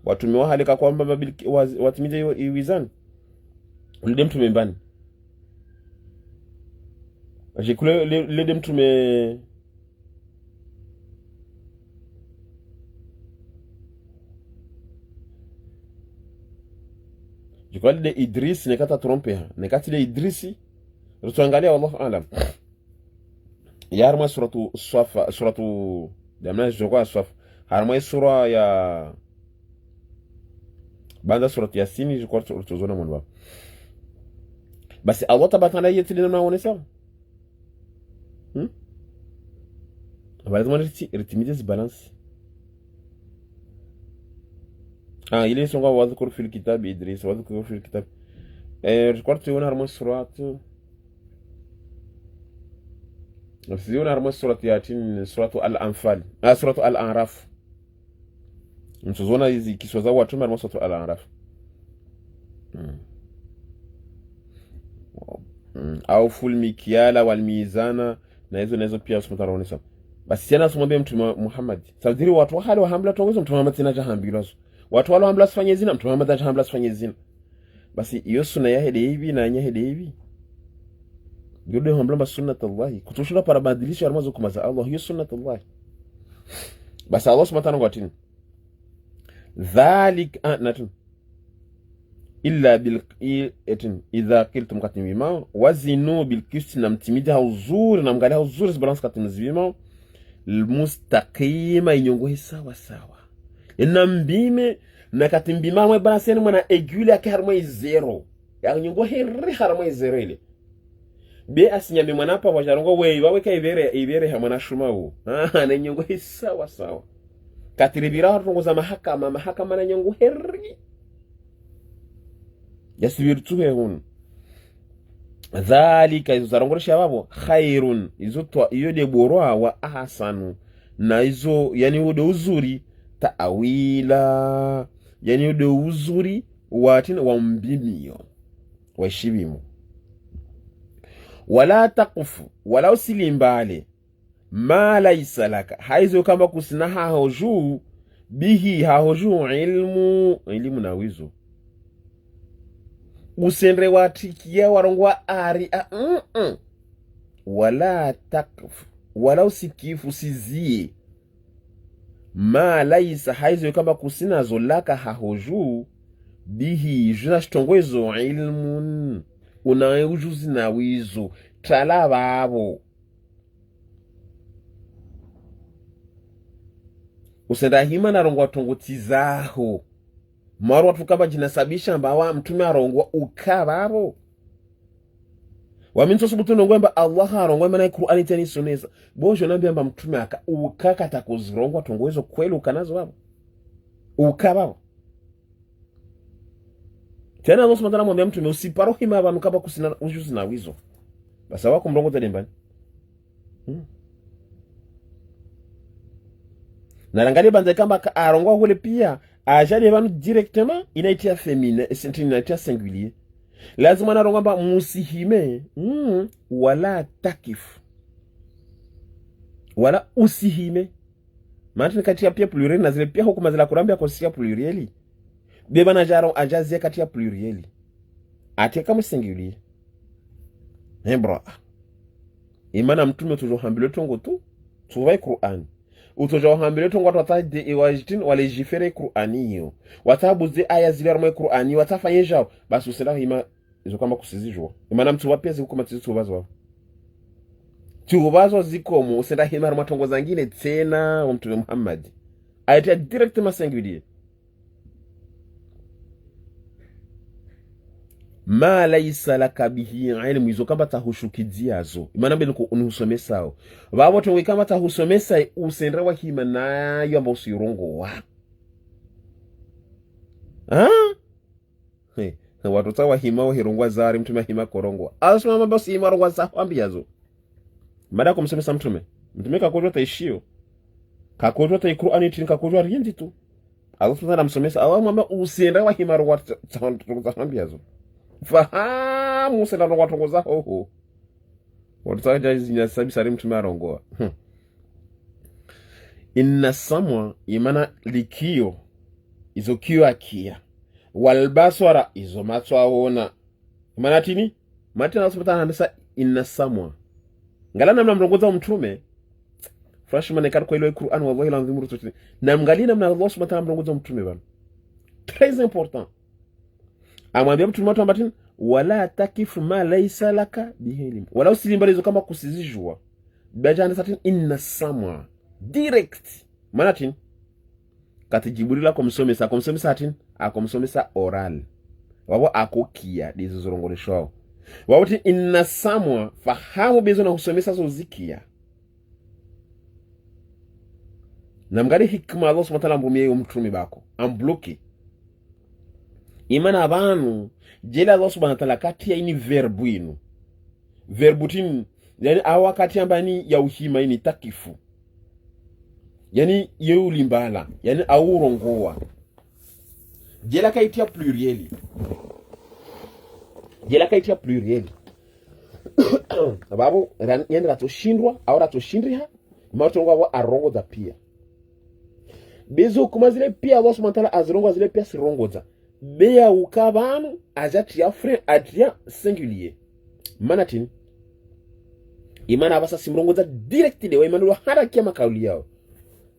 watu mewahalika kwamba mabili watimije iwizani ulide mtume mbani ajikule lede mtume jikwa de Idris nekata trompe nekati de Idrisi rutuangalia wallahu alam yarma suratu Safa suratu damna jogwa Safa harma sura ya banda suratu Yasin jikwa rutuzona mwanwa basi Allah tabatana yetili na maonesa lazima ritimize balance. Il est songa wadhkur fil kitab Idris wadhkur fil kitab recorte una harma suratu nafsiona harma suratu yatin suratu al-anfal suratu al-anraf mtuzona hizi kiswa za watu harma suratu al-anraf au ful mikyala wal mizana na hizo pia usmataronesa basi tena sumwambie mtume Muhammad sadiri watu hali wa hamla tongozo mtume Muhammad tena jahambilazo watu wale hamla sifanye zina mtume Muhammad jahamla sifanye zina basi hiyo sunna ya hede hivi na nya hede hivi ndio hamla sunnatullah kutushura para badilisha armazo kuma za Allah hiyo sunnatullah basi Allah subhanahu wa ta'ala dhalik natun illa bil etin idha qiltum qatimima wazinu bil qist namtimida uzuri namgalia uzuri balance katimzima mustaqima inyongo sawa sawa inambime na katimbima mwe balance ni mwana aiguille yake harmo zero ya nyongo heri harmo zero ile be asinyame mwana hapa wajarongo we waweka ibere hamana shuma u na nyongo sawa sawa katiribira rongoza mahakama na nyongo heri yasibirtuhe hun dhalika izo zarongoresha babo khairun izo to iyo de borwa wa ahsanu na izo yani ude uzuri taawila yani ude uzuri watina wa mbimio wa shibimu wala taqfu wala usilimbale ma laysa laka haizo kama kusina hahoju bihi hahoju ilmu na wizo usendre watikia warongwa ari wala takfu wala usikifu sizie ma laisa haizo kama kusina zolaka hahoju bihi juna shtongozo ilmun una ujuzi na wizo tala babo usenda hima na rongwa tongotizaho maru watu kaba jinasabisha mbawa mtume arongwa ukababo waminto subutu nongwemba Allah arongwa na Qur'ani tani suneza bojo nambia mba mtume aka ukaka takuzirongwa tongozo kweli ukanazo babo ukababo tena Allah subhanahu mwambia mtume usiparo hima abantu kaba kusina ujuzi na wizo basa wako mrongo tadembani na rangali banza kamba arongwa hule pia ajali vanu directement inaitia féminin et inaitia singulier lazima na rongamba musihime wala takif wala usihime maana katia pia pluriel na zile pia huko zile kurambia kosia plurieli beba na jaro ajazia katia plurieli atia kama singulier bro imana mtume toujours hambile tongo tu tuwai Qur'an utoja hambile tongo watu wataje iwajitin walejifere Qur'ani hiyo watabuze aya zile armo Qur'ani watafanye jao basi usela hima izo kama kusizijwa imana mtu wapia ziko kama tubazo tubazo ziko mu usela hima armo tongo zangine tena wa mtume Muhammad ayatia directement singulier ma laysa laka bihi ilmu izo kama tahushukiziazo imana mbele ko unusomesao babo tongo kama tahusomesa usendra wa hima na yamba usirongo wa watu tawa hima wa hirongwa zari mtume hima korongwa asuma mamba si hima rongwa sa ambiazo mada kumsomesa mtume kakojwa taishio kakojwa ta Qur'ani tin kakojwa riendi tu alafu tana msomesa awa mamba usendra wa hima rongwa ambiazo fahamu usendra rongwa tongoza hoho watu tawa jazina sabi sari mtume arongwa inna samwa imana likio izo kio akia walbaswara izo macho aona imana tini matina nasubata nasa inna samwa ngala namna mrongoza mtume freshman nekar kwa ile Qur'an wallahi la nzimuru tutini na mngalina mna Allah subhanahu mrongoza mtume bana très important amwambia mtume watu ambatin wala takifu ma laysa laka bihi, wala usilimbalizo kama kusizijua bajana satin inna sam'a direct manatin kati Jibril akomsomesa atin akomsomesa oral wabo akokia dizo zorongoleshwao wabo tin inna sam'a fahamu bezo na husomesa zo zikia na mgari hikma Allah subhanahu wa ta'ala mbumie mtume bako ambloki imana abantu jela Allah subhanahu wa ta'ala kati ya ini verbu inu verbu tin yani awakati ambani ya uhima ini takifu yani yeulimbala yani aurongoa jela kaitia plurieli sababu yani ratoshindwa au ratoshindriha matongo wa arongo za pia bezo kuma zile pia Allah subhanahu wa ta'ala azirongo zile pia sirongoza beya ukabanu ajati ya frère adia singulier manatin imana abasa simrongoza direct de imana harakia makauli yao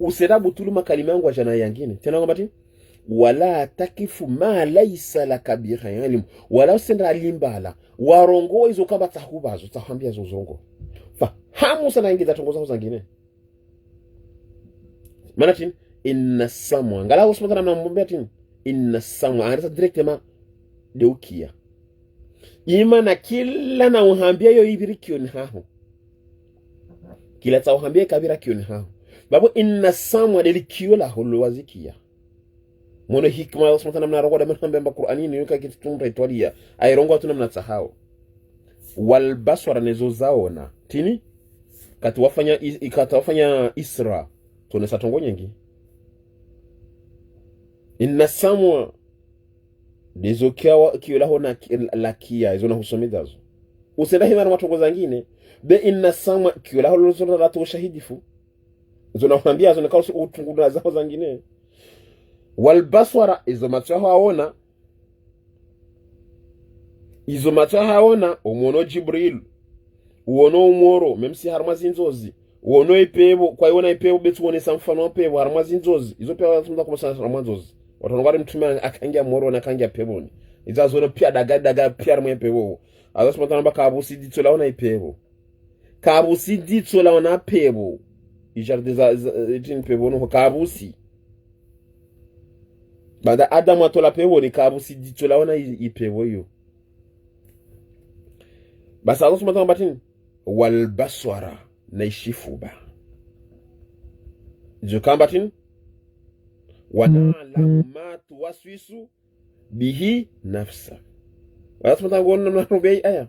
usera butulu makalima yangu ajana yangine tena ngamba tin wala takifu ma laysa laka bihi ilm wala usendra limbala warongo izo kaba tahubazo tahambia zo zongo fa hamu sana ingiza tongoza zangine manatin inna samwa ngala usmata na mbombea tin inna samwa anasa directement deukia imana kila na uhambia yo ibiri kioni haho kila ta uhambia kabira kioni haho babu inna samwa delikio la holo wazikia mono hikma usmata na rogo da mhambia mba Qur'ani ni yuka kitumra itwalia airongo tu namna sahao wal baswara nezo zaona tini katawafanya Isra tunesa tongo nyingi inna samwa dezo kiyo laho na lakia izo na husomidazo usenda hima na matongo zangine be inna samwa kiyo laho lozona ratu shahidifu izo na huambia izo na kausi utunguna zao zangine wal baswara izo matuwa haona umuono Jibril uono umoro memsi harmazi nzozi uono ipebo kwa iona ipebo betu wonesa mfano ipebo harmazi nzozi izo pia watumda kumasa harmazi nzozi watonogari mtume akangia moro na akangia peboni izazona pia daga pia harmazi ipebo azo smatana kabusi ditsola ona ipebo kabusi ditsola ona pebo ijarde za tin pebo no kabusi bada Adam atola pebo ni kabusi ditsola ona ipebo yo basa Allah subhanahu wa ta'ala wal baswara naishifuba jokambatin wana ma tuwaswisu bihi nafsa Allah subhanahu wa ta'ala narubai aya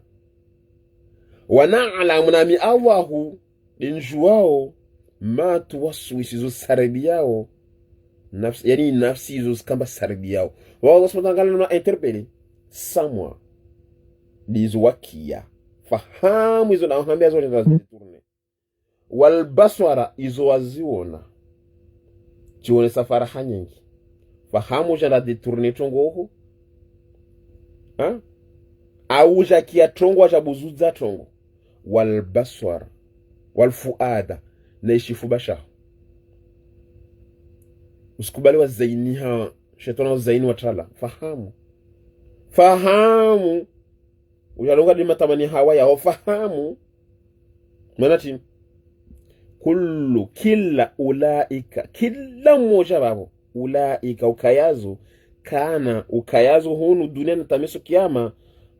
wana ala mi Allahu dinjuao ma tuwaswisu sarabiyao nafsi yani nafsi izo kamba sarabiyao wa Allah subhanahu wa ta'ala na interpelle samwa dizuwakia fahamu izo na uhambia zote taziturne wal baswara izo waziona chione safara hanyengi fahamu jana diturne tongo oho auja kia tongo aja buzuza tongo wal baswara wal fuada naishifu basha usikubali wa zainiha shetona wa zaini wa trala fahamu uyalonga di matamani hawa ya fahamu manati kila ulaika kila mmoja babo ulaika ukayazo hunu dunia na tameso kiyama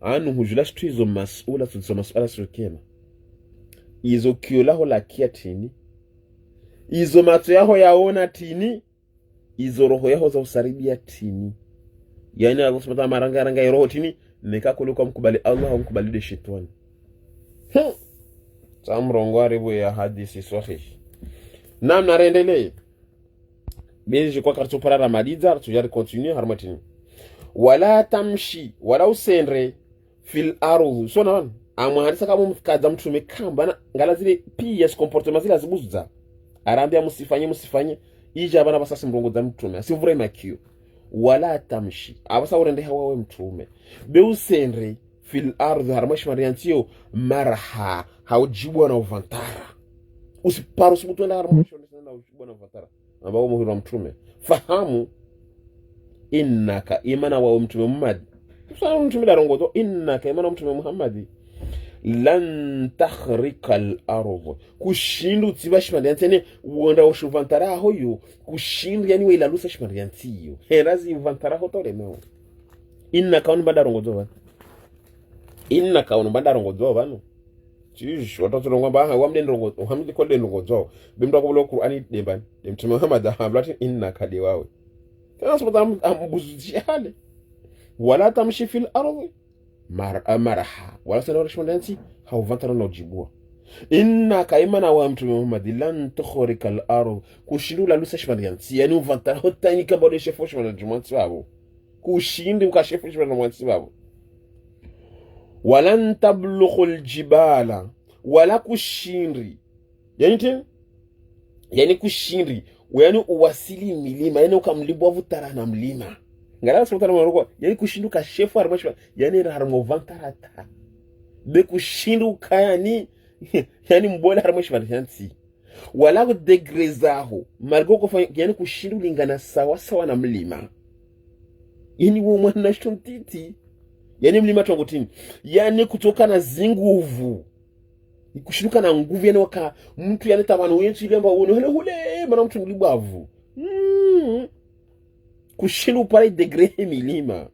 anu hujulash tu izo mas'ula sukema izo kiolaho la kia tini izo mato yaho yaona tini izo roho yaho za usaribia tini yani Allah subhanahu wa ta'ala maranga ya roho tini nika kuluka mkubali Allah mkubali de shetani samrongo aribu ya hadisi sahih nam narendelee bezi kwa kartu para ramadiza tujari continue harmatini wala tamshi wala usenre fil ardu sona amwa hadisa kama mkaza mtume kamba ngala zile pia comportement zile azibuza arambia musifanye ija bana basasi mrongo za mtume asivure makio wala tamshi abasa urende hawa mtume be usenre fil ardu harmashi mariantio marha haujibwa na uvantara usiparo sibutu na harmashi na ujibwa na uvantara ambao muhimu mtume fahamu innaka imana wa mtume Muhammad Sasa mtume darongozo innaka imana mtume Muhammadi lan takhrika al-ardh kushindu tsiba shimaliantene wonda ushuvantara hoyo kushindu yani wela lusa shimaliantiyo herazi vantara hotole meo innaka on badarongozo ba innaka on badarongozo ba no chish watoto ba wamde ndongozo hamdi ko de ndongozo bimda ko bolo Qur'ani de ban dem mtume Muhammad hablati innaka de wawe kana sabata ambuzi hale wala tamshi fil ardi maraha wala sana wala shmandansi hauvantara na ujibua inna kaimana wa mtume Muhammad lan tukhrika al-ard kushindu la lusa shmandansi yani uvantara hotani kabode chefo shmandansi wabo kushindi ukashefu shmandansi wabo walan tablughu al-jibala wala kushindri yani kushindri yani uwasili milima yani ukamlibwa vutara na mlima ngala sotana maroko yani kushinduka shefu armashwa yani harmo vantarata de kushinduka yani mbola armashwa yansi wala ku degrezaho margo ko yani kushindu lingana sawa sawa na mlima yani wo mwana shtontiti yani mlima tongotini yani kutoka na zinguvu kushinduka na nguvu yani waka mtu yani tabano wenchi lemba uone hule mana mtu mlibavu kushindu pare degré milima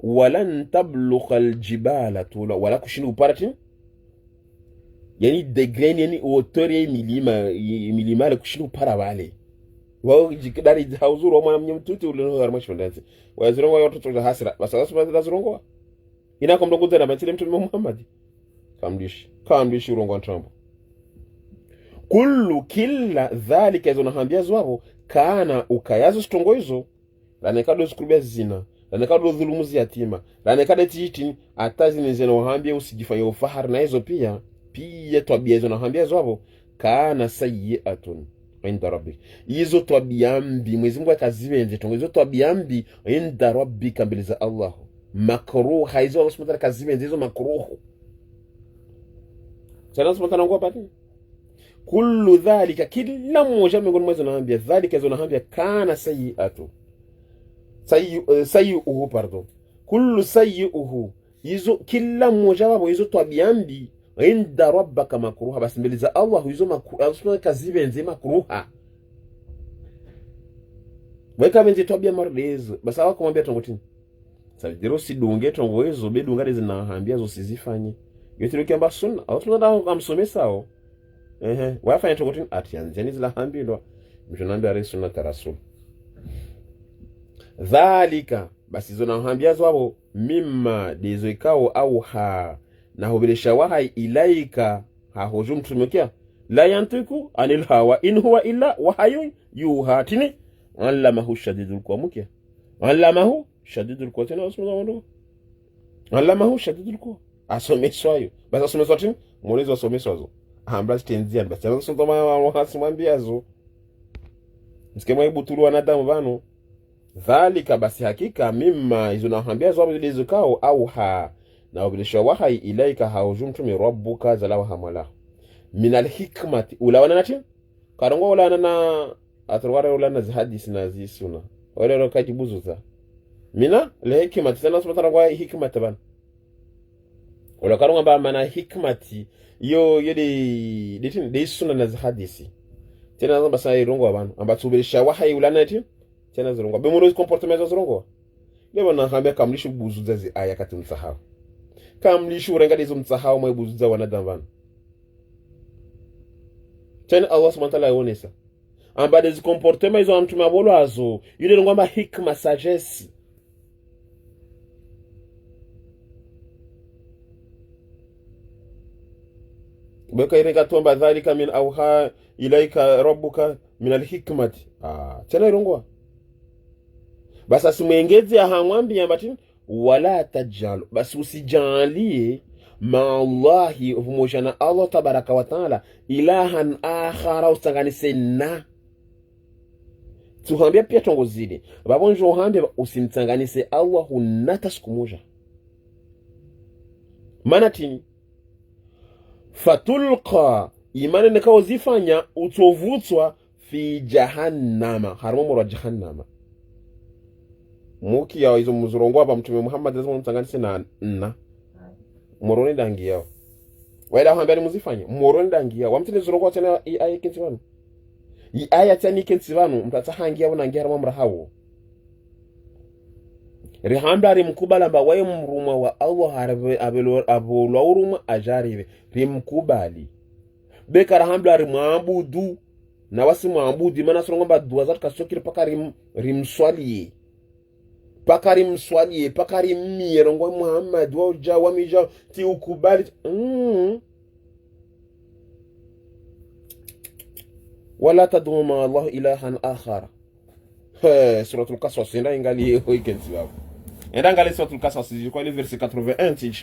wala tablugha aljibala tula wala kushindu pare yani degré yani hauteur ya milima la kushindu para wale wao jikidari hauzuru mwana mnyamtuti ule harmashi ndanzi wazirongo yote tuza hasira basa basa zirongo ina komdokuza na batile mtume Muhammad kamdishi urongo ntrambo kullu killa dhalika izo nahambia zwabo kana ukayazo stongo hizo lanekado zikurubia zina lanekado dhulumuzi yatima lanekado titi atazi nizena wahambia usijifanya ufahari na hizo pia twabia hizo nahambia zwabo kana sayyi'atun inda rabbik hizo twabia mbi Mwenyezi Mungu akazibenze tongo hizo twabia mbi inda rabbika mbele za Allah makruha hizo Allah subhanahu kazibenze hizo makruhu sana subhanahu ngo pati kullu dhalika kila mmoja miongoni mwa zinaambia dhalika zinaambia kana sayyi'atu sayyi'uhu pardon kullu sayyi'uhu hizo kila mmoja wao hizo tabiambi inda rabbaka makruha basi mbele za Allah hizo makruha kazibenze makruha weka benze tabia marlezo basi hawa kumwambia tongotini sajiro sidunge tongo hizo bedungare zinaambia zo sizifanye yote kiamba sunna au sunna amsomesao wafanya tokotini atianzeni zila hambilwa mshonambia resuna tarasul dhalika basi zona hambia zwabo mimma dezo ikao au ha na hubilisha wahai ilaika ha hujum tumekia la yantiku anil hawa in huwa illa wahayun yuhatini allamahu shadidul quwa allamahu shadidul quwa tena usmo allamahu shadidul quwa asomeswayo basi asomeswa tini mwelezo asomeswazo ambas tenzia basi azo soma wasimwambiazo msikemwa ibutulu wanadamu bano dhalika basi hakika mimma izo naambia zwa bilezo kao au ha na ubilisha wahai ilaika haujumtu rabbuka zalawa hamala min alhikmati ulawana nati karongo ulana na atwara ulana hadisi na zisuna wale rokajibuzuza mina lehikmati sana sumata kwa hikmati bana wala karongo ba mana hikmati yo de sunna na hadisi tena namba sai rongo abantu ambatsubirisha wahai ulana ati tena zirongo bemuro comportement za zirongo lebo na hambia kamlishu buzuza zi aya kati msahau kamlishu urenga dizo msahau mwe buzuza wanadamu bana tena Allah subhanahu wa ta'ala yonesa amba de comportement izo amtu mabolo azo yule ngomba hikma sagesse beka ireka tomba dhalika min auha ilaika rabbuka min alhikmati tena irongwa basa simwengeze ahamwambi ambati wala tajalu basi usijalie ma Allahi ufumoshana Allah tabaraka wa taala ilahan akhara usanganise na tuhambia pia tongozide babonjo hambia usimtanganise Allah hunata siku moja manatini fatulqa imani nikao zifanya utovutwa fi jahannama harumura jahannama muki ya izo muzurongo aba mtume Muhammad lazima mtanganise na moroni dangi yao waida hambani muzifanye moroni dangi yao wamtine zurongo tena aya kenzi wanu aya tani kenzi wanu mtatsahangia wana ngira mamra hawo rihamba rimkubala ba waye mruma wa Allah harbe abolo uruma ajaribe rimkubali beka rahamba rimwabudu na wasi mwabudi mana surongo ba dua zatu kasokiri paka rimswaliye paka rimmiyerongo Muhammad wa uja wa mija ti ukubali wala tad'u ma Allah ilahan akhar. Suratul Qasas nda ingali weekends wao nda ingali suratul Qasas kwa ile verset 81 tij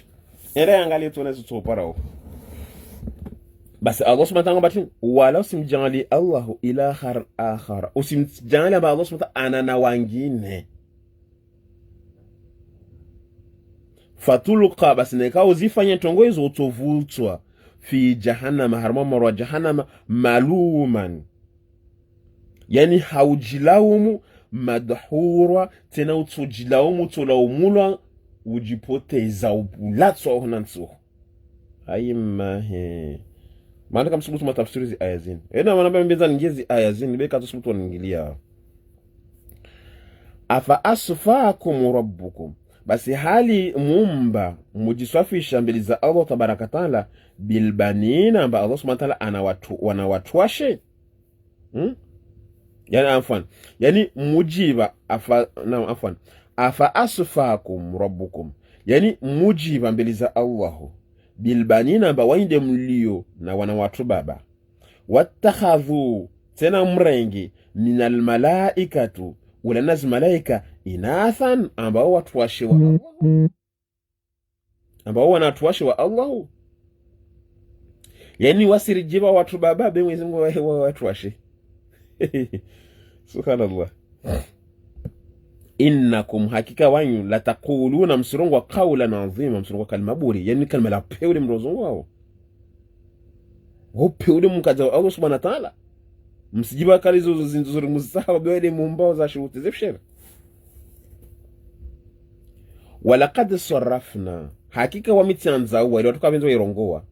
nda ingali tunazo tsoparao basi Allah subhanahu wa ta'ala wala usimjali Allah ilahan akhar usimjali ba Allah subhanahu wa ta'ala na wangine fatulqa basi neka uzifanye tongo hizo utovultwa fi jahannama harma marwa jahannama maluman yani haujilaumu madhura tena utujilaumu tulaumulwa ujipoteza ubulatso honanso ayima he maana kama subutu matafsiri zi aya zini maana mbeza ngezi aya zini beka tusubutu wanaingilia afa asfakum rabbukum basi hali mumba mujiswafisha mbele za Allah tabaraka taala bilbanina amba Allah subhanahu wa ta'ala wanawatuashe yani afwan yani mujiba afa asfakum rabbukum yani mujiba mbele za Allah bilbanina amba wainde mlio na wanawatu baba wattakhadhu tena mrengi minal malaikatu wala naz malaika inathan ambao watuashi wa Allah ambao wanatuashi wa Allah yani wasirijiba watu baba be Mwenyezi Mungu watuashi subhanallah innakum hakika wanyu la taquluna msurungu qawlan azima msurungu kalma buri yani kalma la peuli mrozungu wao peuli mkaza Allah subhanahu wa ta'ala msijiba kalizo zinzuri musawa bwele mumbao za shuruti zifshira walaqad sarrafna hakika wamitianza wale watu kabenzo irongoa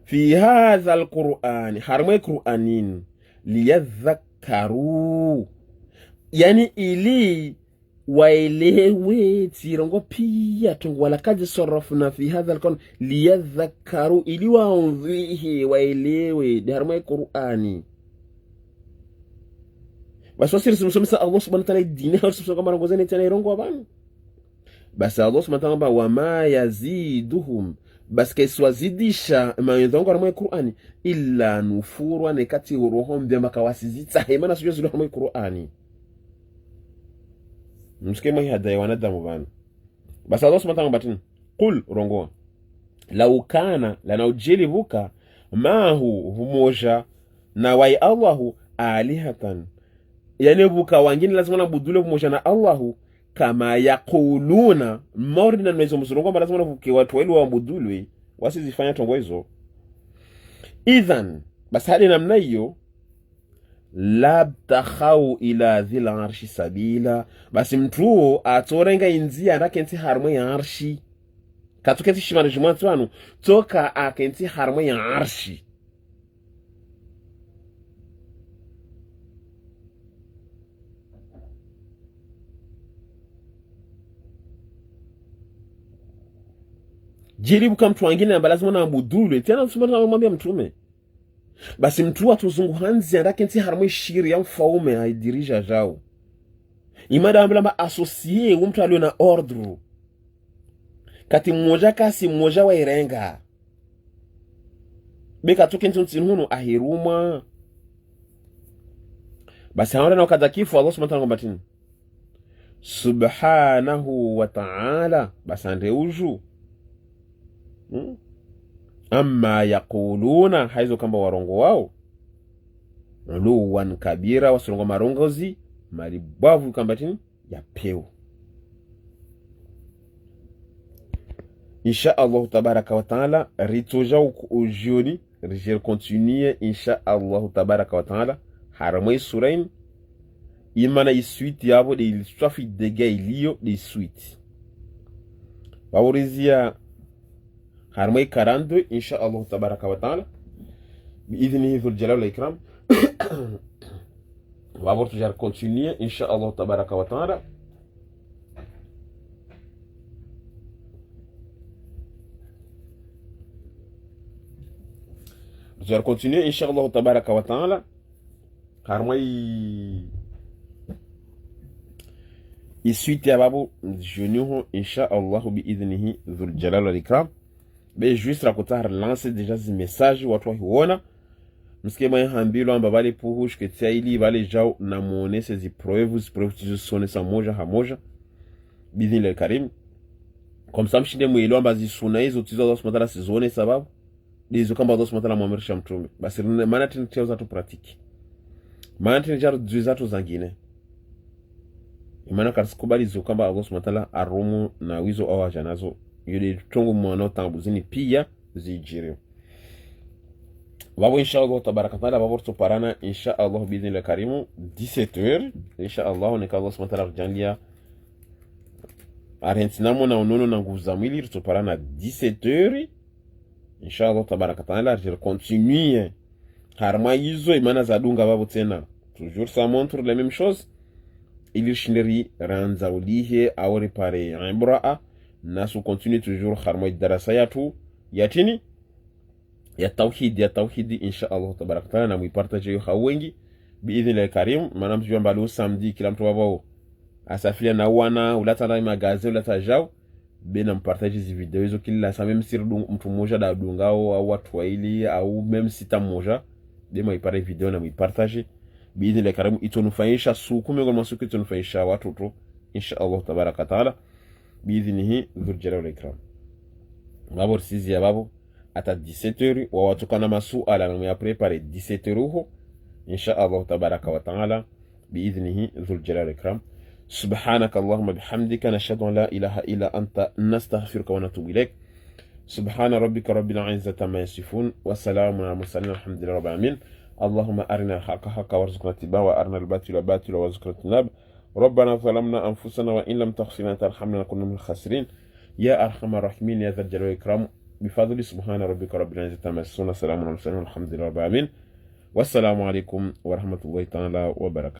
fi hadha alquran harma qur'anin liyadhakkaru yani ili waelewe tirongo pia tungu walaqad sarrafna fi hadha alquran liyadhakkaru ili waonvihi waelewe harma qur'ani basi wasiri simsomesa Allah subhanahu wa ta'ala dini hausu kama rongozeni tena irongo abantu basi Allah subhanahu wa ta'ala wama yaziduhum basi kaiswazidisha maidongo harma Qur'ani illa nufurwa nekati urohom bya makawasizita hemana sio zilo harma Qur'ani msikema hii hadai wanadamu bana basi Allah subhanahu wa ta'ala qul rongo law kana lanaujili buka mahu humoja na wai Allahu alihatan yani buka wangine lazima na budule pamoja na Allahu kama yaquluna morina nwezo msurongo kwamba lazima navuke watu wale waambudulwe wasizifanya tongo hizo idhan basi hadi namna hiyo labtakhau ila dhil arshi sabila basi mtu atorenga inzia ndakenti harmwe ya arshi katuketi shimana jumatu wanu toka akenti harmwe ya arshi jiribu kama mtu wengine ambaye lazima naabudulwe tena usumana namwambia mtume basi mtu watu zunguhanzi andake nti harmwe shiri ya mfaume aidirija jao imada ambela associé mtu alio na ordre kati mmoja kasi mmoja wa irenga beka tukentu ntinuno ahiruma basi haona na kadakifu Allah subhanahu wa ta'ala subhanahu wa ta'ala basande uju amma yaquluna haizo kamba warongo wao luwan kabira wasulongo marongozi maribavu kamba tini ya peu insha Allah tabaraka wa taala ritoja ujioni rijer continue insha Allah tabaraka wa taala haramai surain imana isuiti yabo de swafi dega iliyo de suite waburizia harmai 42 insha Allah tabaraka wa taala biidhnihi dhul jalal wal ikram. Vamos já continuer insha Allah tabaraka wa taala. Je vais continuer insha Allah tabaraka wa taala. Harmai isuite ya babu juniho insha Allah biidhnihi dhul jalal wal ikram. Be juste raconter lancer déjà ce message watu wakiona msikie mwenye hambilo amba vale puhush ketia ili vale jao na muonese zipreuve tizisone sa moja hamoja bidhni le karim comme ça mshinde mwilo amba zisuna hizo tizo za sumatala sizone sababu dizo kamba za sumatala muamirisha mtume basi maana tiniteo za tu pratique maana tinijaro duza tu zangine imana kasikubali zo kamba Allah sumatala arumu na wizo awa janazo yule tongo mwana tambuzini pia zijire wabo inshallah tabaraka taala wabo tuparana inshallah bidin le karimu 17h inshallah on Allah subhanahu wa ta'ala janlia arentinamo na onono na nguvu za mwili tuparana 17h inshallah tabaraka taala je continue harma hizo imana za dunga wabo tena toujours ça montre la même chose il shineri ranza ulihe au réparer ibraa nasu continue toujours harma darasa yatu yatini ya tawhid insha Allah tabaraka taala na muipartage yo hawengi biidhnillah karim maana mjua mbalo samedi kila mtu wao asafilia na wana ulata na magazi ulata jao bena mpartage hizi video hizo kila saa même si mtu mmoja da dungao au watu waili au même si tamoja dema ipare video na muipartage biidhnillah karim itonufaisha suku miongoni mwa suku itonufaisha watu tu insha Allah tabaraka taala biidhnihi dhul jalali wal ikram. Ngabor sizi ya babu ata 17h wa watukana masuala na ya prepare 17h ho insha Allah tabaraka wa taala biidhnihi dhul jalali wal ikram. Subhanaka Allahumma bihamdika nashhadu an la ilaha illa anta nastaghfiruka wa natubu ilaik. Subhana rabbika rabbil izzati amma yasifun wa salamun ala mursalin alhamdulillahi rabbil alamin. اللهم أرنا الحق حقا وارزقنا اتباعه وأرنا الباطل باطلا وارزقنا اجتنابه. ربنا ظلمنا أنفسنا وإن لم تغفر لنا وترحمنا لنكن من الخاسرين يا أرحم الراحمين يا ذا الجلال والإكرام بفضل سبحان ربك رب العزة عما يصفون. سلام على المرسلين والحمد لله رب العالمين والسلام عليكم ورحمة الله تعالى وبركاته.